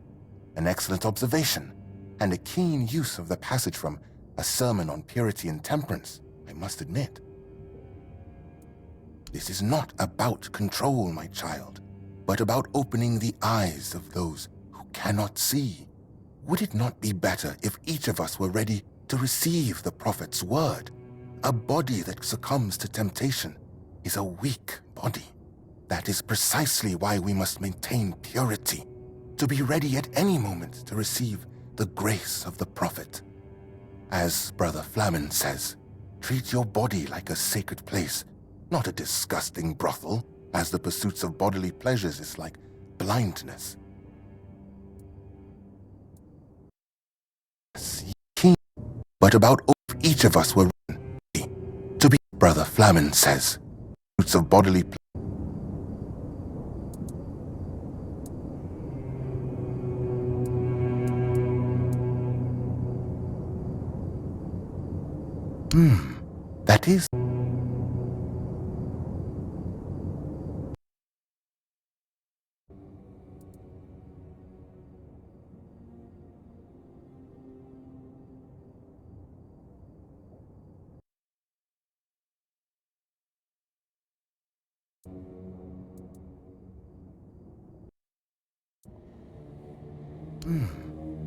An excellent observation, and a keen use of the passage from A Sermon on Purity and Temperance, I must admit. This is not about control, my child, but about opening the eyes of those who cannot see. Would it not be better if each of us were ready to receive the prophet's word? A body that succumbs to temptation is a weak body. That is precisely why we must maintain purity, to be ready at any moment to receive the grace of the prophet. As Brother Flamen says, treat your body like a sacred place, not a disgusting brothel, as the pursuits of bodily pleasures is like blindness. But about each of us were written to be, Brother Flamen says, pursuits of bodily pleasures. That is.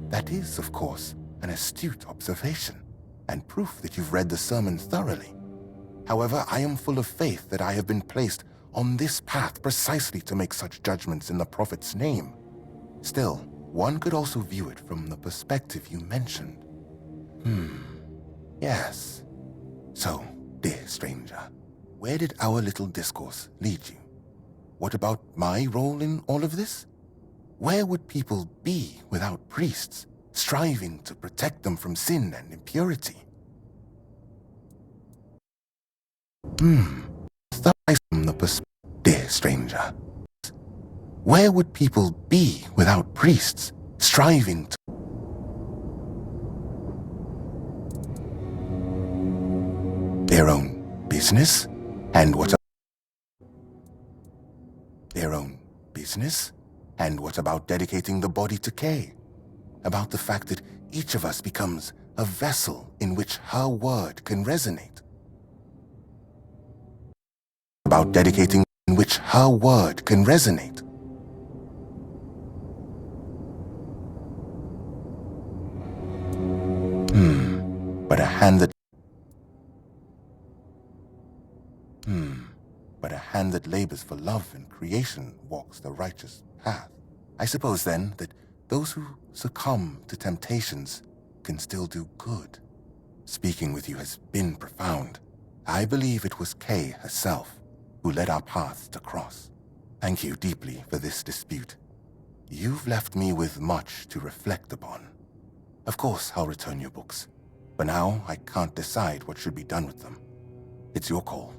That is, of course, an astute observation, and proof that you've read the sermon thoroughly. However, I am full of faith that I have been placed on this path precisely to make such judgments in the prophet's name. Still, one could also view it from the perspective you mentioned. Yes. So, dear stranger, where did our little discourse lead you? What about my role in all of this? Where would people be without priests, striving to protect them from sin and impurity? From the perspective, dear stranger, where would people be without priests, striving to their own business? And what their own business? And what about dedicating the body to Kay? About the fact that each of us becomes a vessel in which her word can resonate? About dedicating in which her word can resonate? But a hand that hand that labors for love and creation walks the righteous path. I suppose then that those who succumb to temptations can still do good. Speaking with you has been profound. I believe it was Kay herself who led our paths to cross. Thank you deeply for this dispute. You've left me with much to reflect upon. Of course, I'll return your books. For now, I can't decide what should be done with them. It's your call.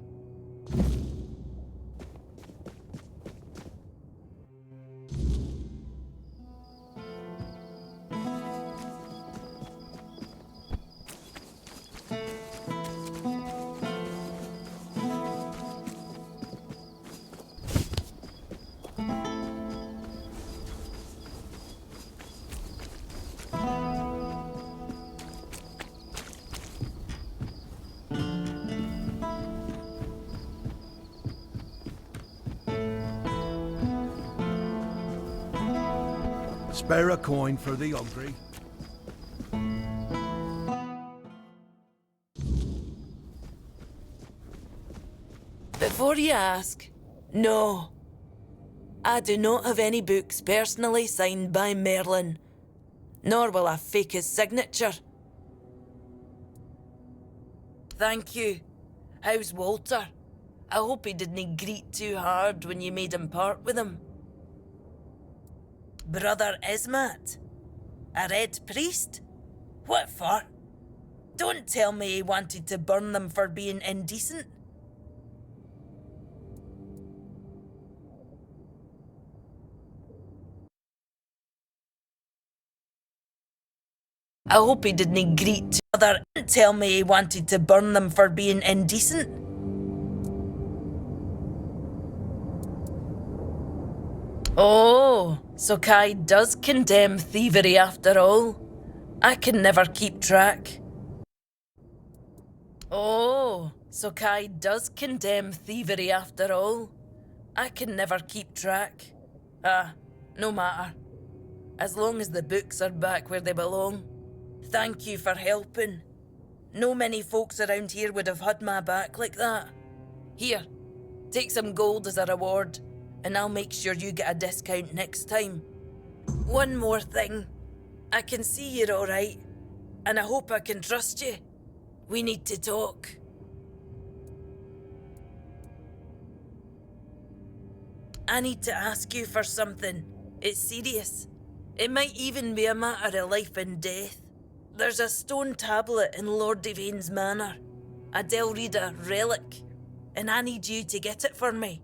Spare a coin for the hungry. Before you ask, no. I do not have any books personally signed by Merlin, nor will I fake his signature. Thank you. How's Walter? I hope he didn't greet too hard when you made him part with him. Brother Ismat? A red priest? What for? Don't tell me he wanted to burn them for being indecent. I hope he didn't greet brother. Don't tell me he wanted to burn them for being indecent. Oh, so Kai does condemn thievery after all. I can never keep track. Oh, so Kai does condemn thievery after all. I can never keep track. No matter. As long as the books are back where they belong. Thank you for helping. No many folks around here would have had my back like that. Here, take some gold as a reward, and I'll make sure you get a discount next time. One more thing. I can see you're alright, and I hope I can trust you. We need to talk. I need to ask you for something. It's serious. It might even be a matter of life and death. There's a stone tablet in Lord Devane's manor, a Delrida relic, and I need you to get it for me.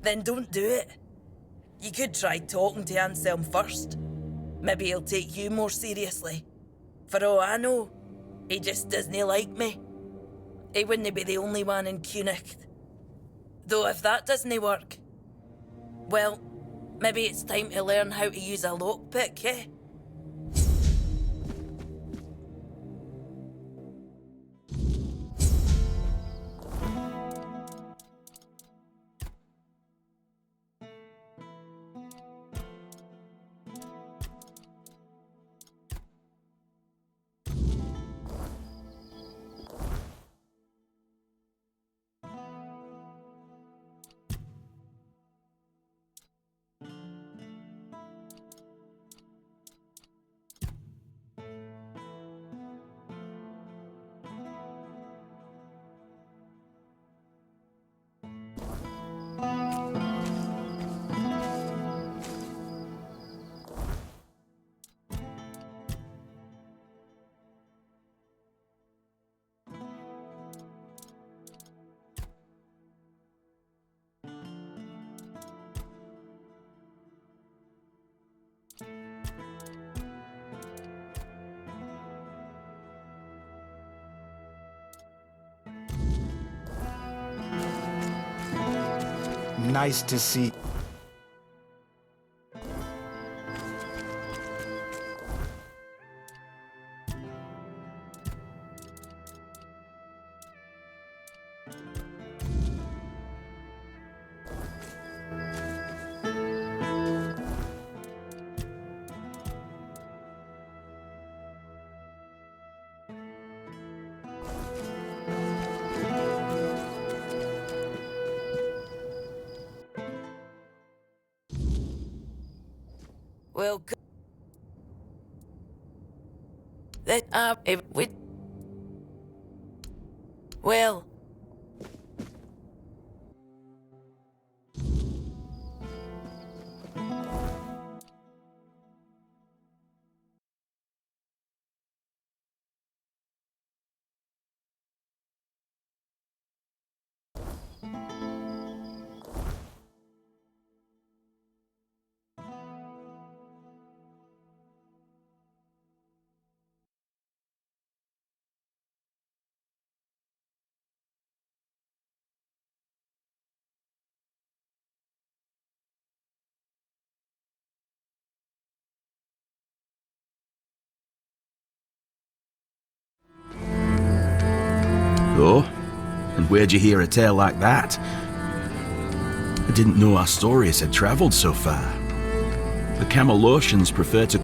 Then don't do it. You could try talking to Anselm first. Maybe he'll take you more seriously. For all I know, he just doesn't like me. He wouldn't be the only one in Cunicht. Though if that doesn't work, well, maybe it's time to learn how to use a lockpick, eh? nice to see. Well, that if we well. Oh? And where'd you hear a tale like that? I didn't know our stories had travelled so far. The Camelosians prefer to...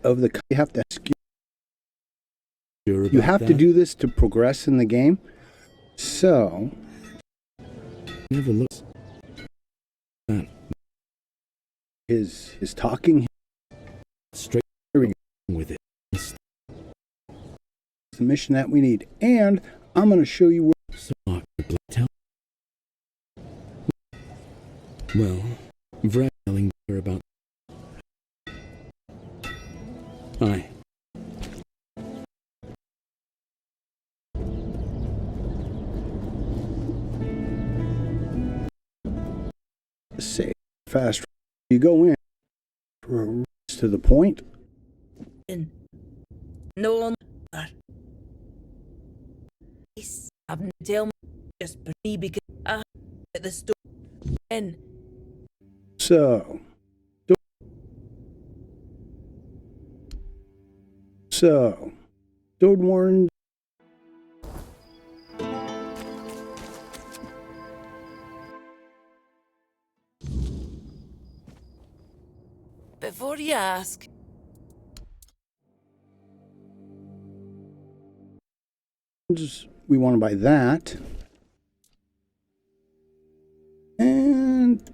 Of the you have to you have to do this to progress in the game. So never looks his talking straight with it. It's the mission that we need, and I'm going to show you where. Well, Vrag telling her about. Aye. Say fast. You go in to the point. No one. I'm tell me just me because at the store and so don't warn. Before you ask. We want to buy that. And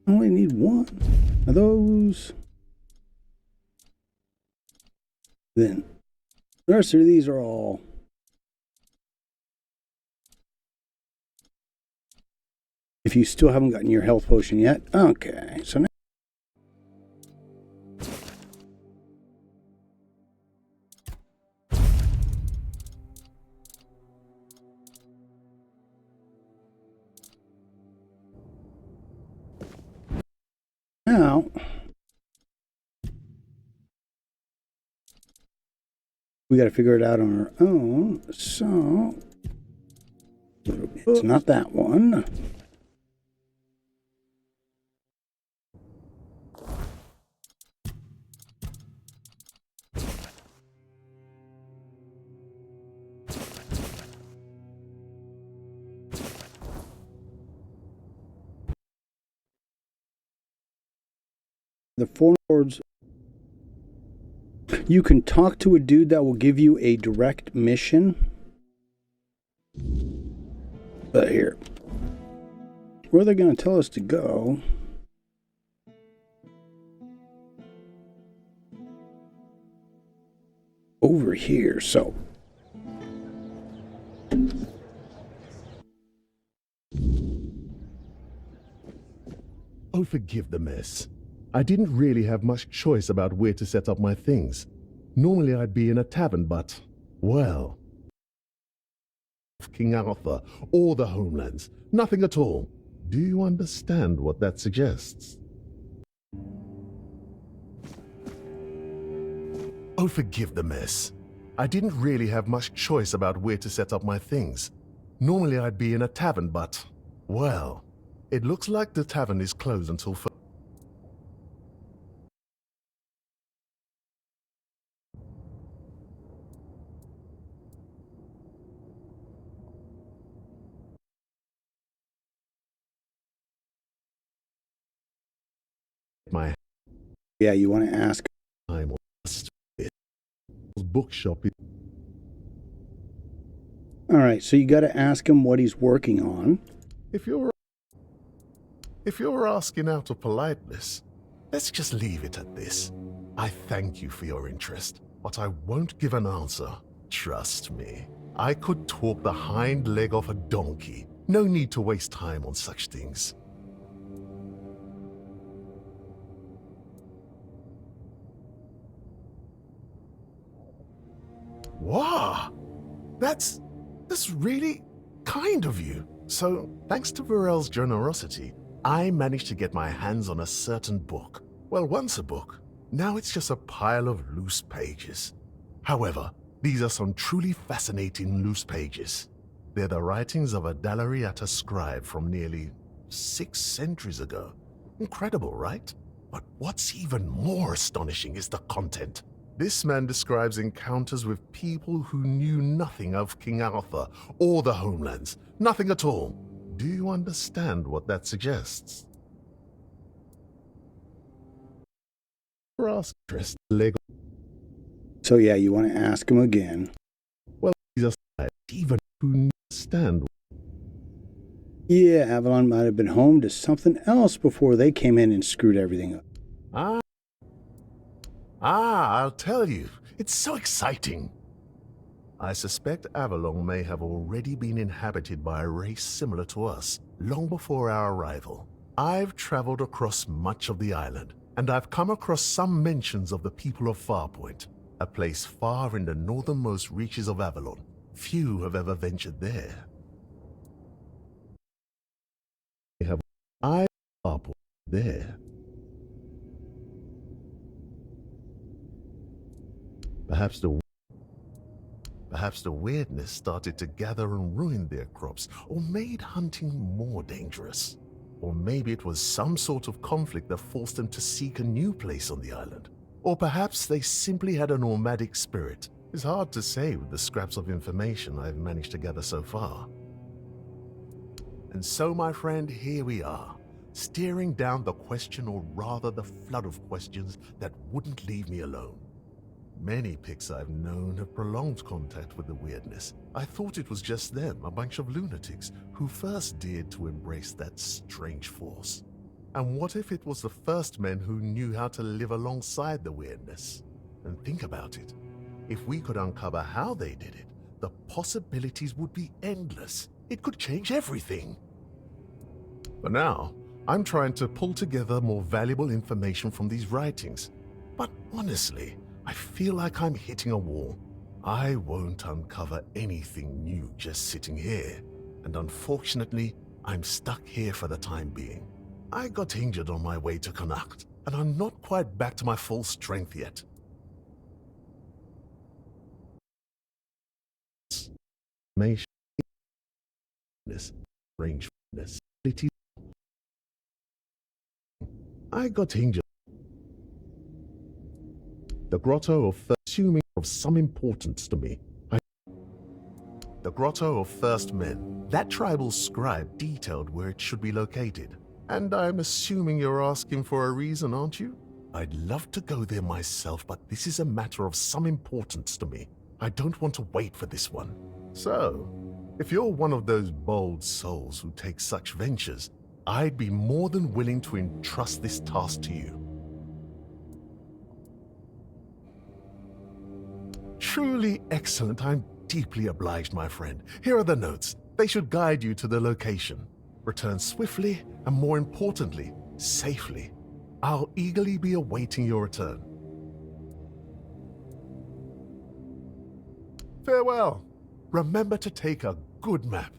I only need one of those. Then the rest of these are all if you still haven't gotten your health potion yet. Okay, so now we got to figure it out on our own. So it's not that one. The four lords. You can talk to a dude that will give you a direct mission. But here, where they're going to tell us to go. Over here, so. Oh, forgive the mess. I didn't really have much choice about where to set up my things. Normally I'd be in a tavern, but, well... King Arthur, or the homelands. Nothing at all. Do you understand what that suggests? Oh, forgive the mess. I didn't really have much choice about where to set up my things. Normally I'd be in a tavern, but, well, it looks like the tavern is closed until my Yeah, you want to ask. time or bookshop. All right, so you got to ask him what he's working on. If you're asking out of politeness, let's just leave it at this. I thank you for your interest, but I won't give an answer. Trust me. I could talk the hind leg off a donkey. No need to waste time on such things. Wow! That's really kind of you. So, thanks to Varel's generosity, I managed to get my hands on a certain book. Well, once a book. Now it's just a pile of loose pages. However, these are some truly fascinating loose pages. They're the writings of a Dalariata scribe from nearly 6 centuries ago. Incredible, right? But what's even more astonishing is the content. This man describes encounters with people who knew nothing of King Arthur or the homelands. Nothing at all. Do you understand what that suggests? So yeah, you want to ask him again. Well, he's a even who understand. Yeah, Avalon might have been home to something else before they came in and screwed everything up. I'll tell you. It's so exciting. I suspect Avalon may have already been inhabited by a race similar to us, long before our arrival. I've traveled across much of the island, and I've come across some mentions of the people of Farpoint, a place far in the northernmost reaches of Avalon. Few have ever ventured there. I have Farpoint there. Perhaps the weirdness started to gather and ruin their crops, or made hunting more dangerous. Or maybe it was some sort of conflict that forced them to seek a new place on the island. Or perhaps they simply had a nomadic spirit. It's hard to say with the scraps of information I've managed to gather so far. And so, my friend, here we are, staring down the question, or rather the flood of questions that wouldn't leave me alone. Many Picts I've known have prolonged contact with the weirdness. I thought it was just them, a bunch of lunatics, who first dared to embrace that strange force. And what if it was the first men who knew how to live alongside the weirdness? And think about it. If we could uncover how they did it, the possibilities would be endless. It could change everything. For now, I'm trying to pull together more valuable information from these writings. But honestly, I feel like I'm hitting a wall. I won't uncover anything new just sitting here. And unfortunately, I'm stuck here for the time being. I got injured on my way to Connacht, and I'm not quite back to my full strength yet. I got injured. The Grotto of assuming of some importance to me. The Grotto of First Men. That tribal scribe detailed where it should be located. And I'm assuming you're asking for a reason, aren't you? I'd love to go there myself, but this is a matter of some importance to me. I don't want to wait for this one. So, if you're one of those bold souls who take such ventures, I'd be more than willing to entrust this task to you. Truly excellent. I'm deeply obliged, my friend. Here are the notes. They should guide you to the location. Return swiftly, and more importantly, safely. I'll eagerly be awaiting your return. Farewell. Remember to take a good map.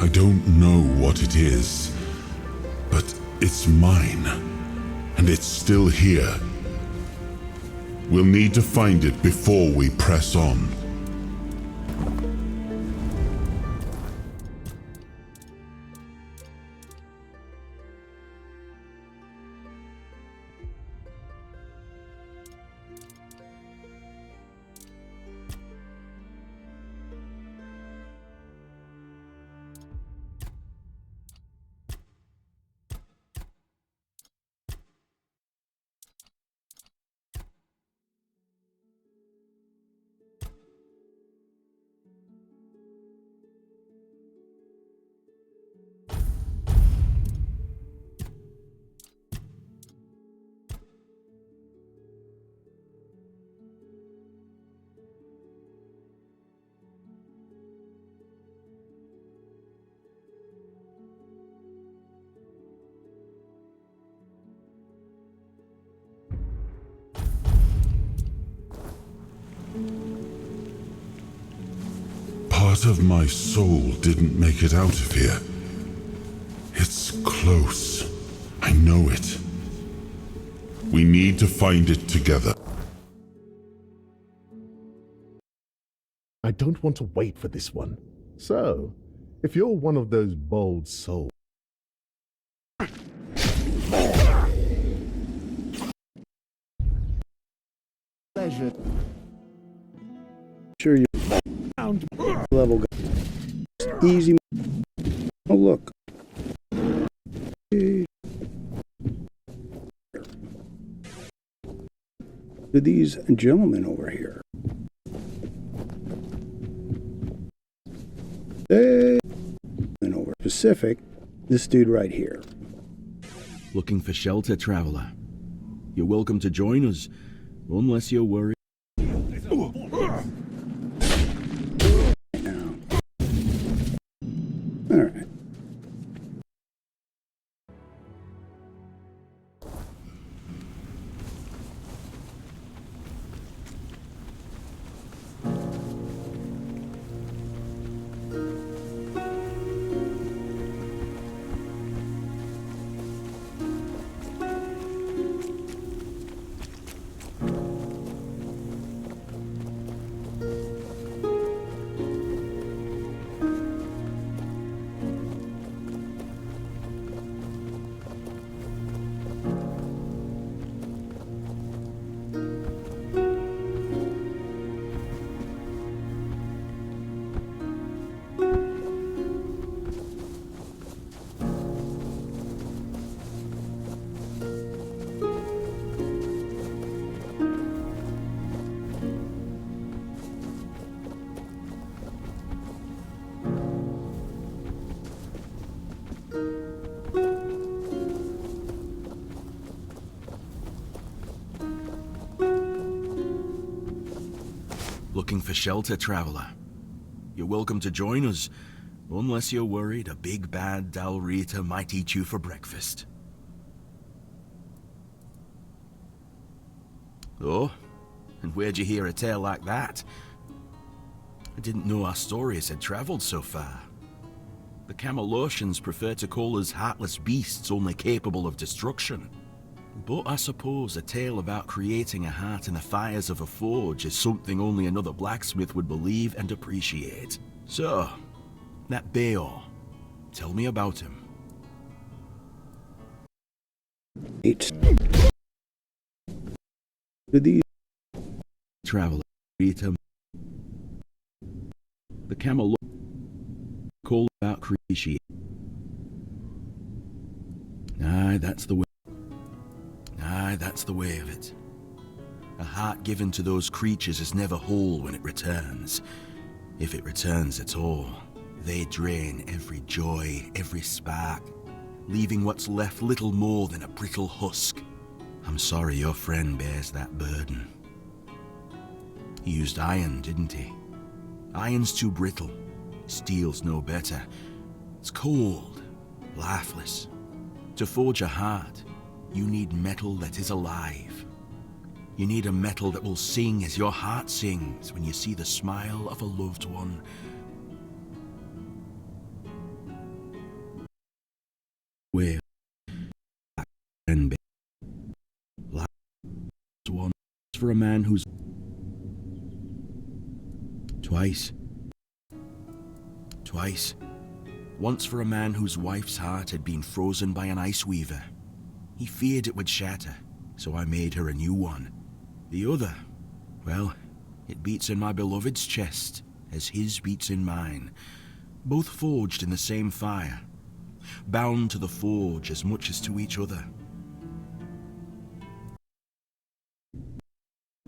I don't know what it is, but it's mine, and it's still here. We'll need to find it before we press on. Part of my soul didn't make it out of here. It's close. I know it. We need to find it together. I don't want to wait for this one. So, if you're one of those bold souls, pleasure. Sure you found level guy. Easy. Oh look. To these gentlemen over here. Hey. And over Pacific, this dude right here. Looking for shelter, traveler? You're welcome to join us, unless you're worried. All right. Looking for shelter, traveler? You're welcome to join us, unless you're worried a big bad Dalrita might eat you for breakfast. Oh, and where'd you hear a tale like that? I didn't know our stories had traveled so far. The Camelosians prefer to call us heartless beasts only capable of destruction. But I suppose a tale about creating a heart in the fires of a forge is something only another blacksmith would believe and appreciate. So, that Beor, tell me about him. It's the Traveler, read him. The camel call about creation. Aye, that's the way. Aye, that's the way of it. A heart given to those creatures is never whole when it returns. If it returns at all, they drain every joy, every spark, leaving what's left little more than a brittle husk. I'm sorry your friend bears that burden. He used iron, didn't he? Iron's too brittle. Steel's no better. It's cold, lifeless. To forge a heart, you need metal that is alive. You need a metal that will sing as your heart sings when you see the smile of a loved one. Where and last one for a man who's twice. Once for a man whose wife's heart had been frozen by an ice weaver. He feared it would shatter, so I made her a new one. The other, well, it beats in my beloved's chest, as his beats in mine. Both forged in the same fire, bound to the forge as much as to each other.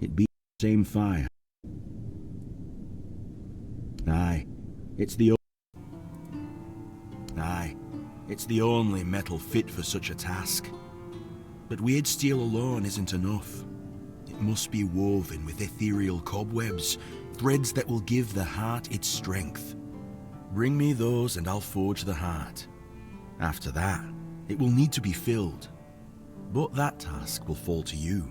It beats the same fire. Aye, it's the only metal fit for such a task. But weird steel alone isn't enough. It must be woven with ethereal cobwebs, threads that will give the heart its strength. Bring me those and I'll forge the heart. After that, it will need to be filled. But that task will fall to you.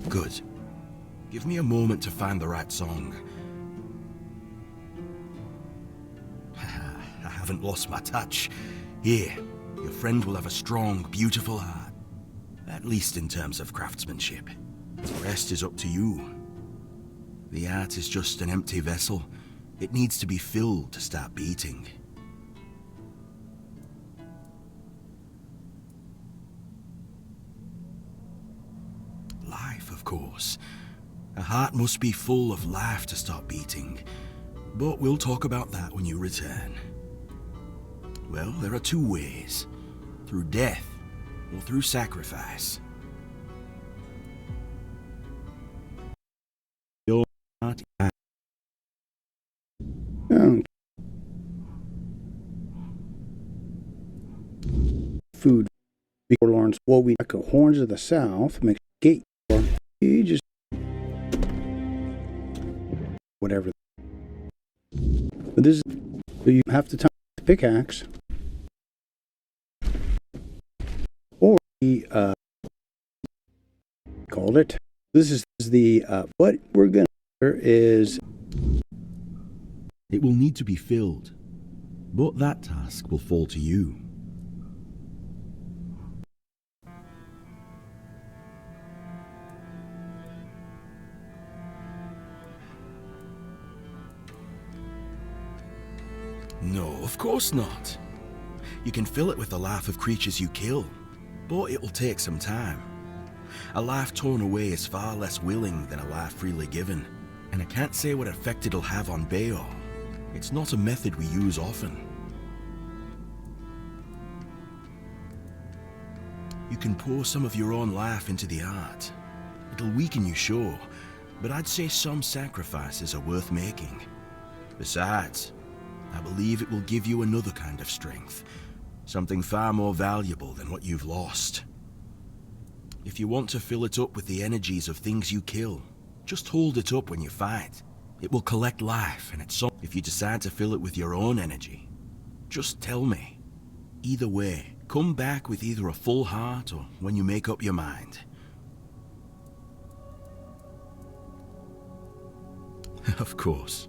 Good. Give me a moment to find the right song. I haven't lost my touch. Here, your friend will have a strong, beautiful heart. At least in terms of craftsmanship. The rest is up to you. The heart is just an empty vessel. It needs to be filled to start beating. Life, of course. A heart must be full of life to start beating. But we'll talk about that when you return. Well, there are two ways. Through death, or through sacrifice. Your heart food before Lawrence. Well, we echo horns of the south, make gate. You just whatever. But this is so you have to time the pickaxe. Or the called it. This is the what we're gonna do is it will need to be filled, but that task will fall to you. No, of course not. You can fill it with the life of creatures you kill, but it will take some time. A life torn away is far less willing than a life freely given, and I can't say what effect it'll have on Beor. It's not a method we use often. You can pour some of your own life into the art. It'll weaken you, sure, but I'd say some sacrifices are worth making. Besides, I believe it will give you another kind of strength, something far more valuable than what you've lost. If you want to fill it up with the energies of things you kill, just hold it up when you fight. It will collect life, and if you decide to fill it with your own energy, just tell me. Either way, come back with either a full heart or when you make up your mind. Of course.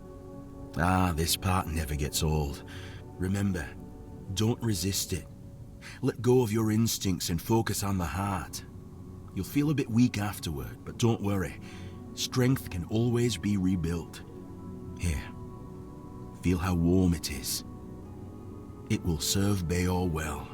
This part never gets old. Remember, don't resist it. Let go of your instincts and focus on the heart. You'll feel a bit weak afterward, but don't worry. Strength can always be rebuilt. Here, feel how warm it is. It will serve Bayor well.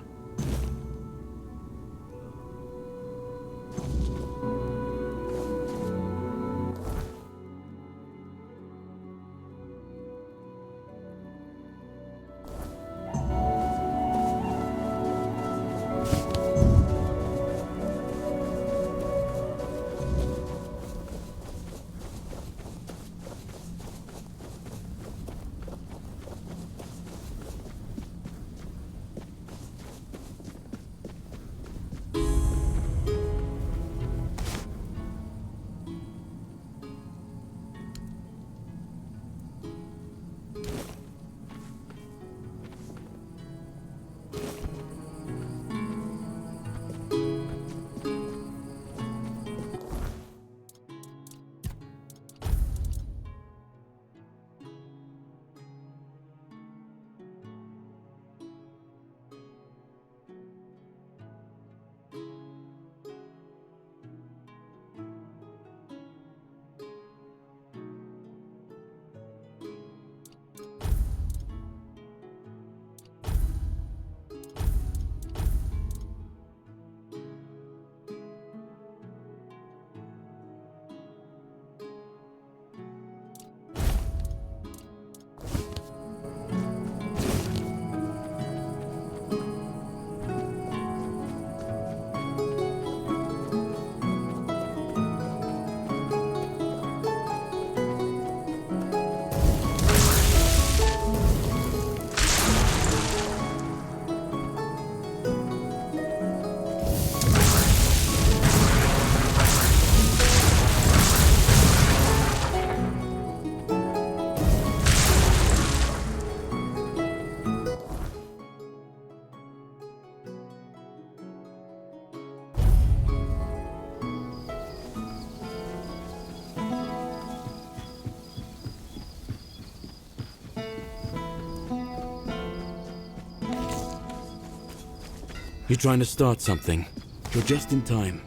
You're trying to start something. You're just in time.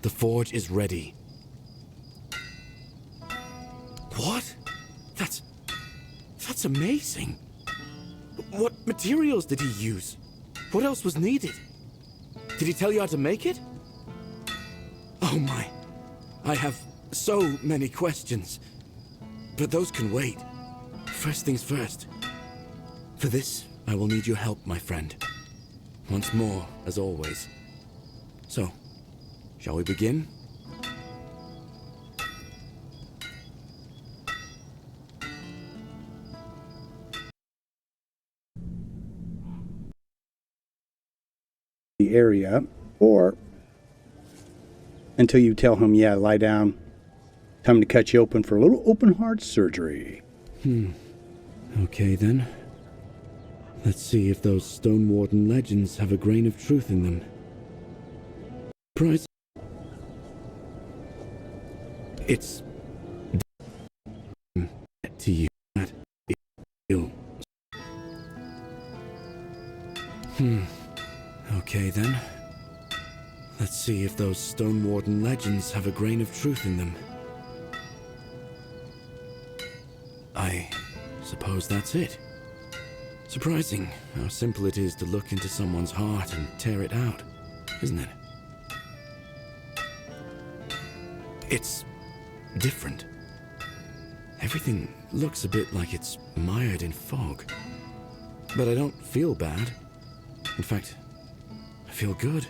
The forge is ready. What? That's amazing. What materials did he use? What else was needed? Did he tell you how to make it? Oh my. I have so many questions. But those can wait. First things first. For this, I will need your help, my friend. Once more, as always. So, shall we begin? The area, or until you tell him, yeah, lie down. Time to cut you open for a little open heart surgery. Okay then. Let's see if those Stone Warden legends have a grain of truth in them. Price. It's to you that ill. Okay then. Let's see if those Stone Warden legends have a grain of truth in them. I suppose that's it. Surprising how simple it is to look into someone's heart and tear it out, isn't it? It's different. Everything looks a bit like it's mired in fog. But I don't feel bad. In fact, I feel good.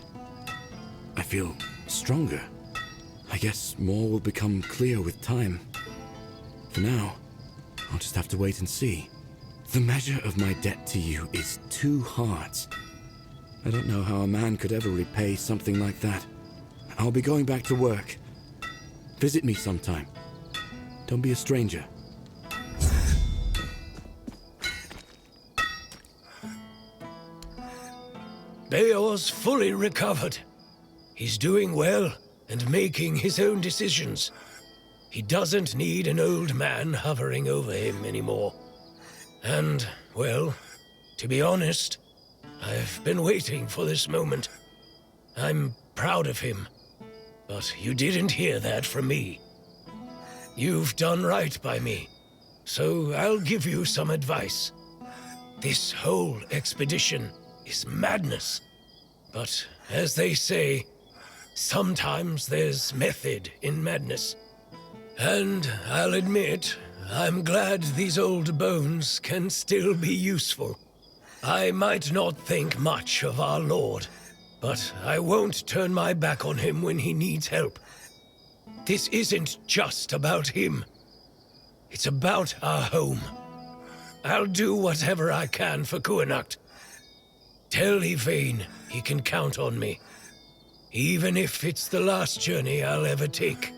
I feel stronger. I guess more will become clear with time. For now, I'll just have to wait and see. The measure of my debt to you is 2 hearts. I don't know how a man could ever repay something like that. I'll be going back to work. Visit me sometime. Don't be a stranger. Beor's fully recovered. He's doing well and making his own decisions. He doesn't need an old man hovering over him anymore. And, well, to be honest, I've been waiting for this moment. I'm proud of him, but you didn't hear that from me. You've done right by me, so I'll give you some advice. This whole expedition is madness, but as they say, sometimes there's method in madness. And I'll admit, I'm glad these old bones can still be useful. I might not think much of our Lord, but I won't turn my back on him when he needs help. This isn't just about him. It's about our home. I'll do whatever I can for Kuanacht. Tell Yvain he can count on me, even if it's the last journey I'll ever take.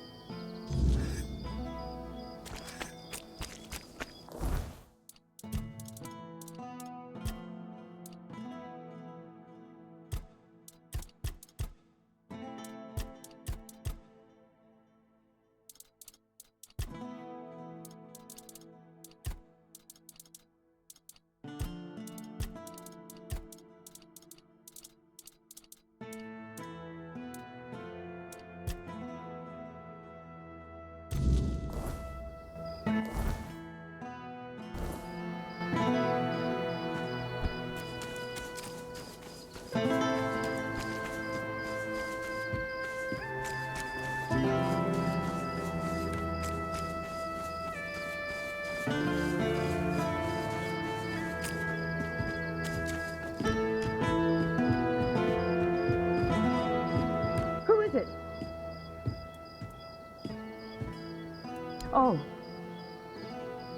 Oh.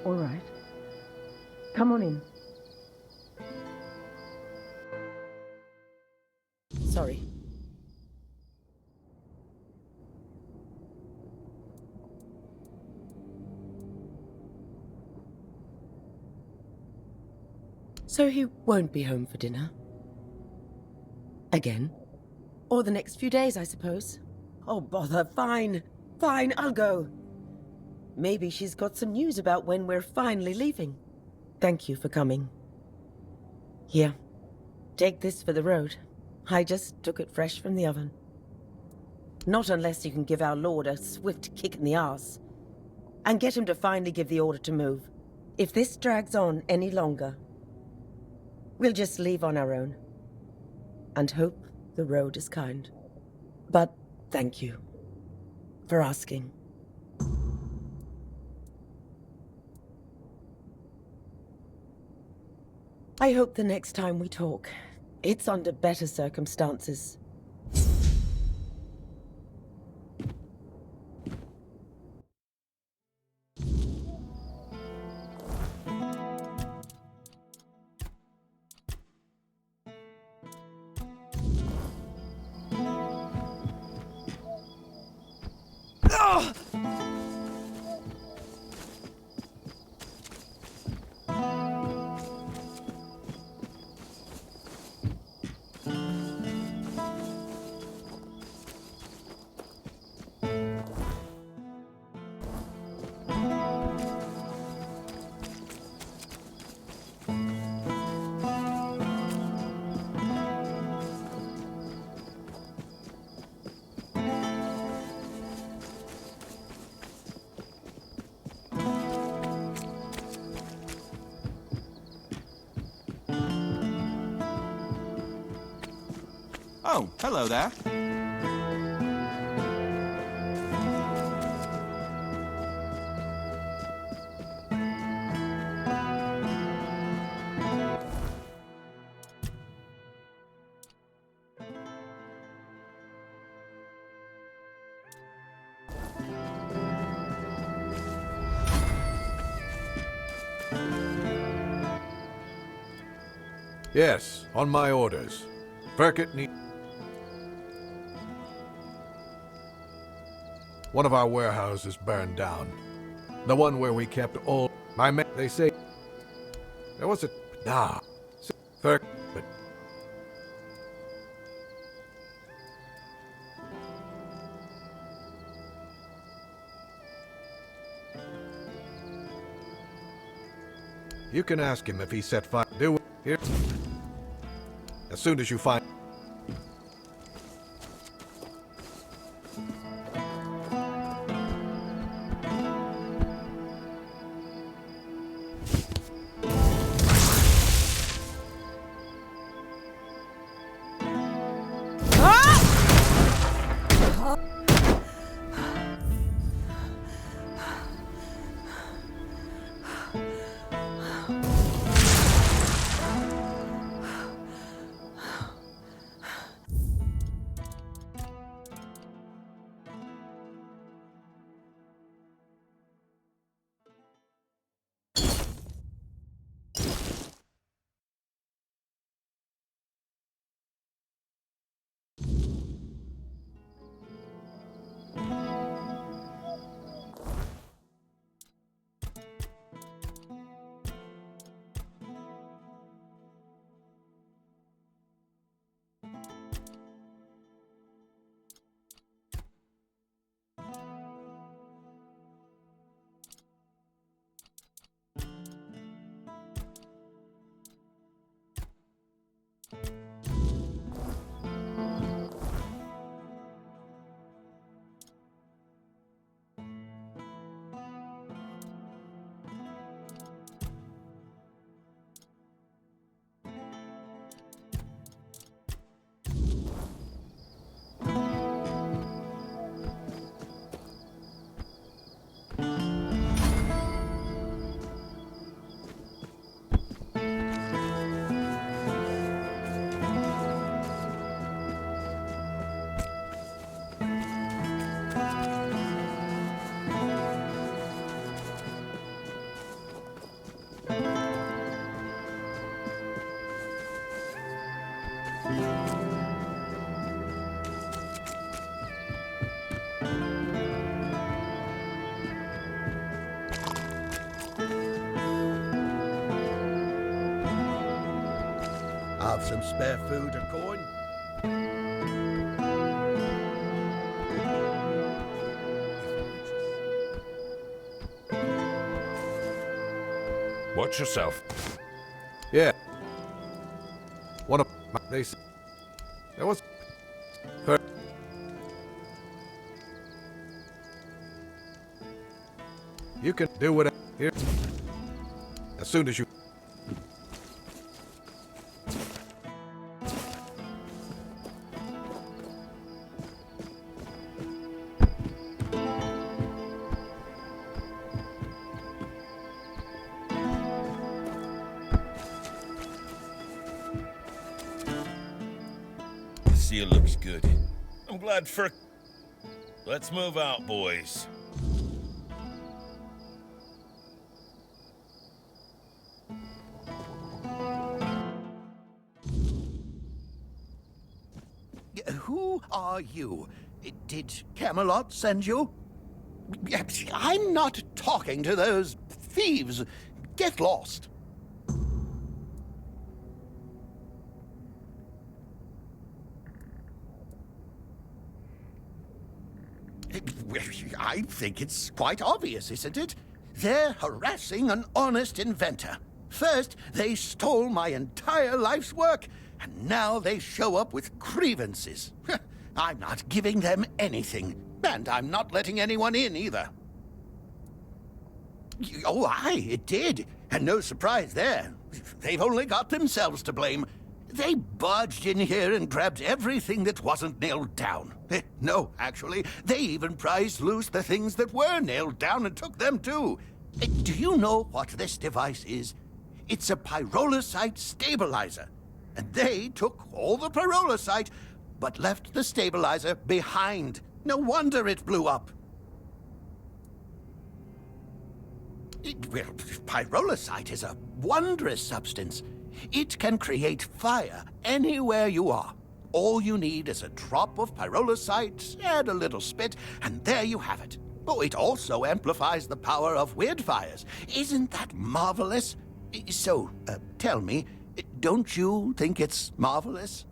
All right. Come on in. Sorry. So he won't be home for dinner? Again? Or the next few days, I suppose? Oh, bother. Fine. Fine, I'll go. Maybe she's got some news about when we're finally leaving. Thank you for coming. Here. Take this for the road. I just took it fresh from the oven. Not unless you can give our lord a swift kick in the arse. And get him to finally give the order to move. If this drags on any longer, we'll just leave on our own. And hope the road is kind. But thank you for asking. I hope the next time we talk, it's under better circumstances. Oh, hello there. Yes, on my orders. Burkett need... One of our warehouses burned down. The one where we kept all my men. They say there was a third, but you can ask him if he set fire. Do it here as soon as you find. Have some spare food or coin? Watch yourself. Yeah. One of my, they said there was. You can do whatever here as soon as you. The seal looks good. I'm glad for. Let's move out, boys. Who are you? Did Camelot send you? I'm not talking to those thieves. Get lost. I think it's quite obvious, isn't it? They're harassing an honest inventor. First, they stole my entire life's work, and now they show up with grievances. I'm not giving them anything, and I'm not letting anyone in either. Oh, aye, it did. And no surprise there. They've only got themselves to blame. They barged in here and grabbed everything that wasn't nailed down. No, actually, they even prized loose the things that were nailed down and took them too. Do you know what this device is? It's a pyrolusite stabilizer. And they took all the pyrolusite, but left the stabilizer behind. No wonder it blew up. Well, pyrolusite is a wondrous substance. It can create fire anywhere you are. All you need is a drop of pyrolosite, add a little spit, and there you have it. Oh, it also amplifies the power of weird fires. Isn't that marvelous? So, tell me, don't you think it's marvelous?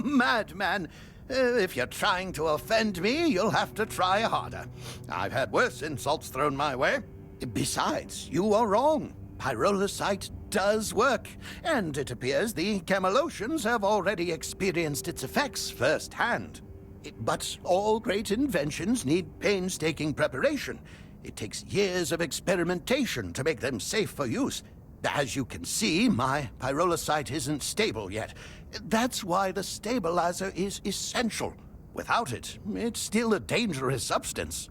Madman! If you're trying to offend me, you'll have to try harder. I've had worse insults thrown my way. Besides, you are wrong. Pyrolosite does work, and it appears the Camelosians have already experienced its effects firsthand. But all great inventions need painstaking preparation. It takes years of experimentation to make them safe for use. As you can see, my pyrolosite isn't stable yet. That's why the stabilizer is essential. Without it, it's still a dangerous substance.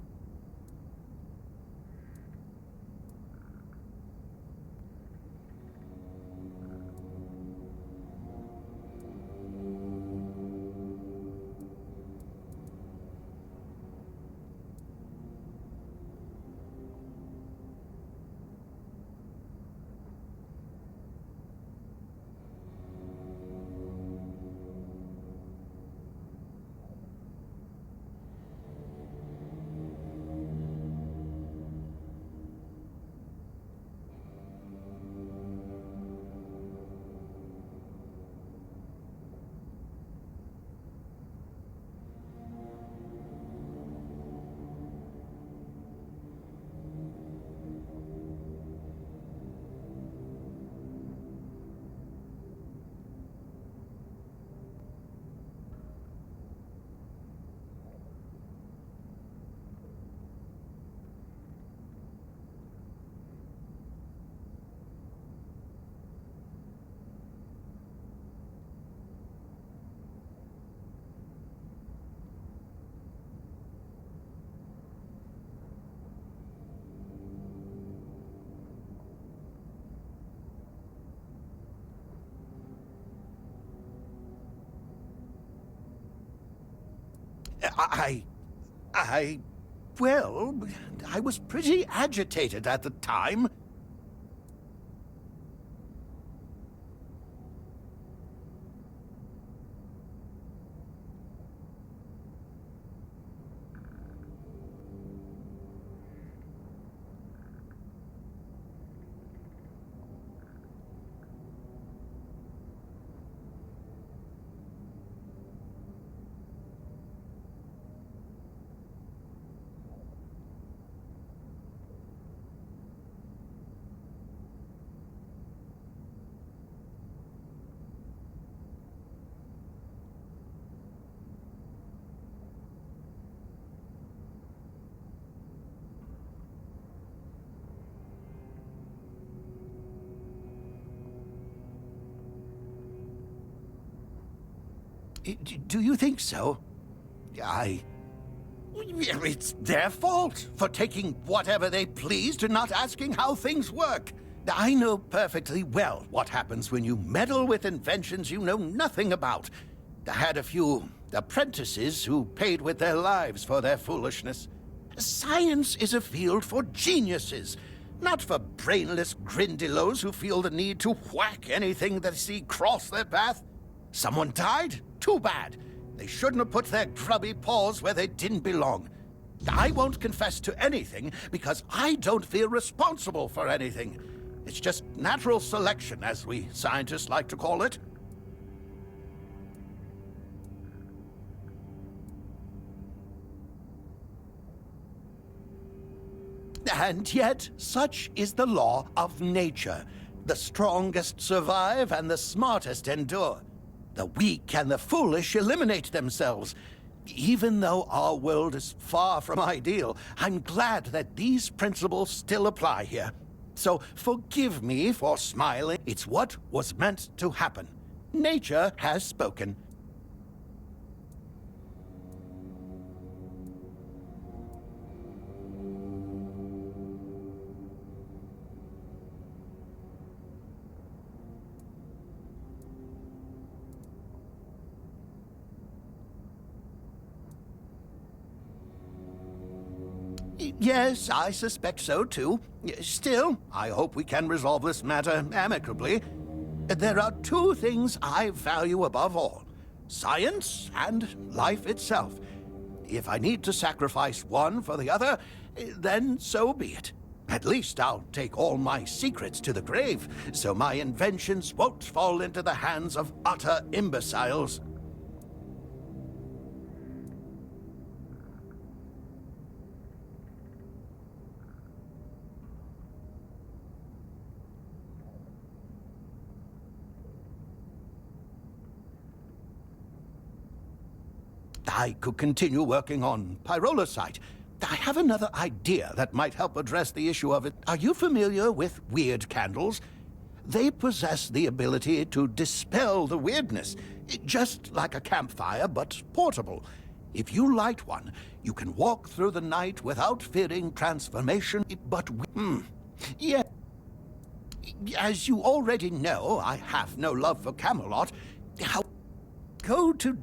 Well, I was pretty agitated at the time. Do you think so? It's their fault for taking whatever they pleased and not asking how things work. I know perfectly well what happens when you meddle with inventions you know nothing about. I had a few apprentices who paid with their lives for their foolishness. Science is a field for geniuses, not for brainless grindylows who feel the need to whack anything they see cross their path. Someone died? Too bad. They shouldn't have put their grubby paws where they didn't belong. I won't confess to anything because I don't feel responsible for anything. It's just natural selection, as we scientists like to call it. And yet, such is the law of nature. The strongest survive and the smartest endure. The weak and the foolish eliminate themselves. Even though our world is far from ideal, I'm glad that these principles still apply here. So forgive me for smiling. It's what was meant to happen. Nature has spoken. Yes, I suspect so too. Still, I hope we can resolve this matter amicably. There are two things I value above all: science and life itself. If I need to sacrifice one for the other, then so be it. At least I'll take all my secrets to the grave, so my inventions won't fall into the hands of utter imbeciles. I could continue working on pyrolosite. I have another idea that might help address the issue of it. Are you familiar with weird candles? They possess the ability to dispel the weirdness, just like a campfire, but portable. If you light one, you can walk through the night without fearing transformation, yeah. As you already know, I have no love for Camelot. How go to...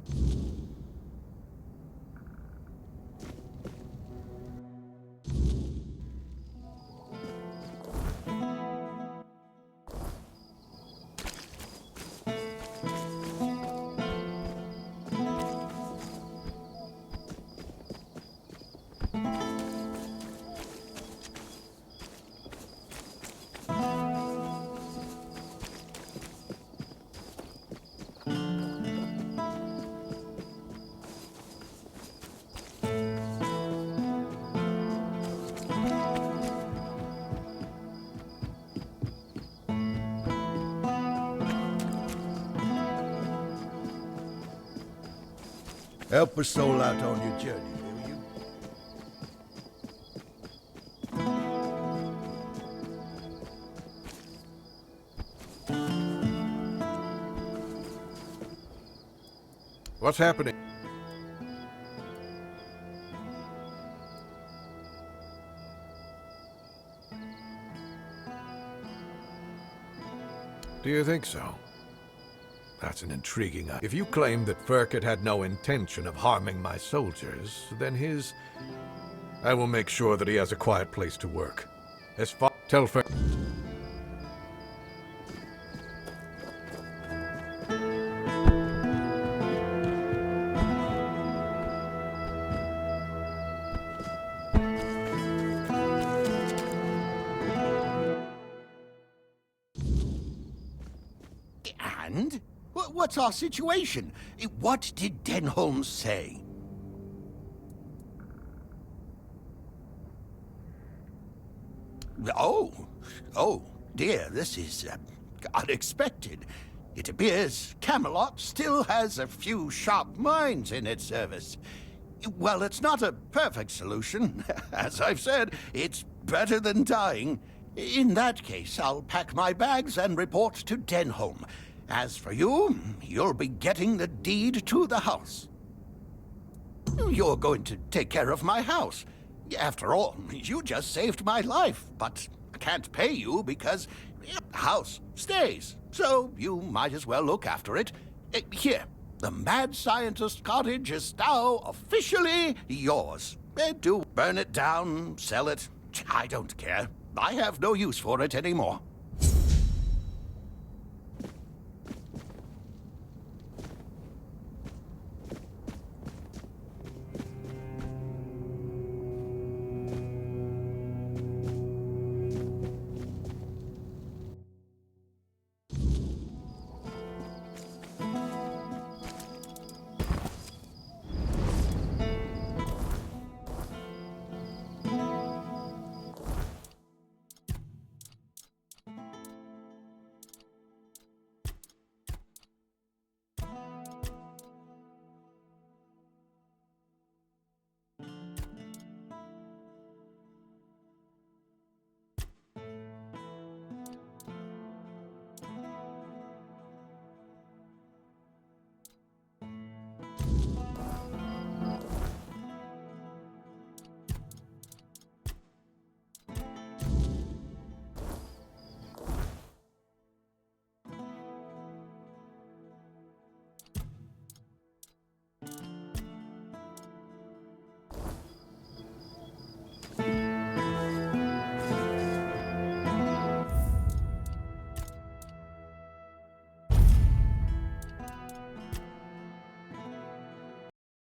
Help a soul out on your journey, will you? What's happening? Do you think so? That's an intriguing idea. If you claim that Firket had no intention of harming my soldiers, then I will make sure that he has a quiet place to work. Tell Firket... And? What's our situation? What did Denholm say? Oh dear, this is unexpected. It appears Camelot still has a few sharp minds in its service. Well, it's not a perfect solution. As I've said, it's better than dying. In that case, I'll pack my bags and report to Denholm. As for you, you'll be getting the deed to the house. You're going to take care of my house. After all, you just saved my life, but I can't pay you because the house stays. So you might as well look after it. Here, the Mad Scientist cottage is now officially yours. Do burn it down, sell it. I don't care. I have no use for it anymore.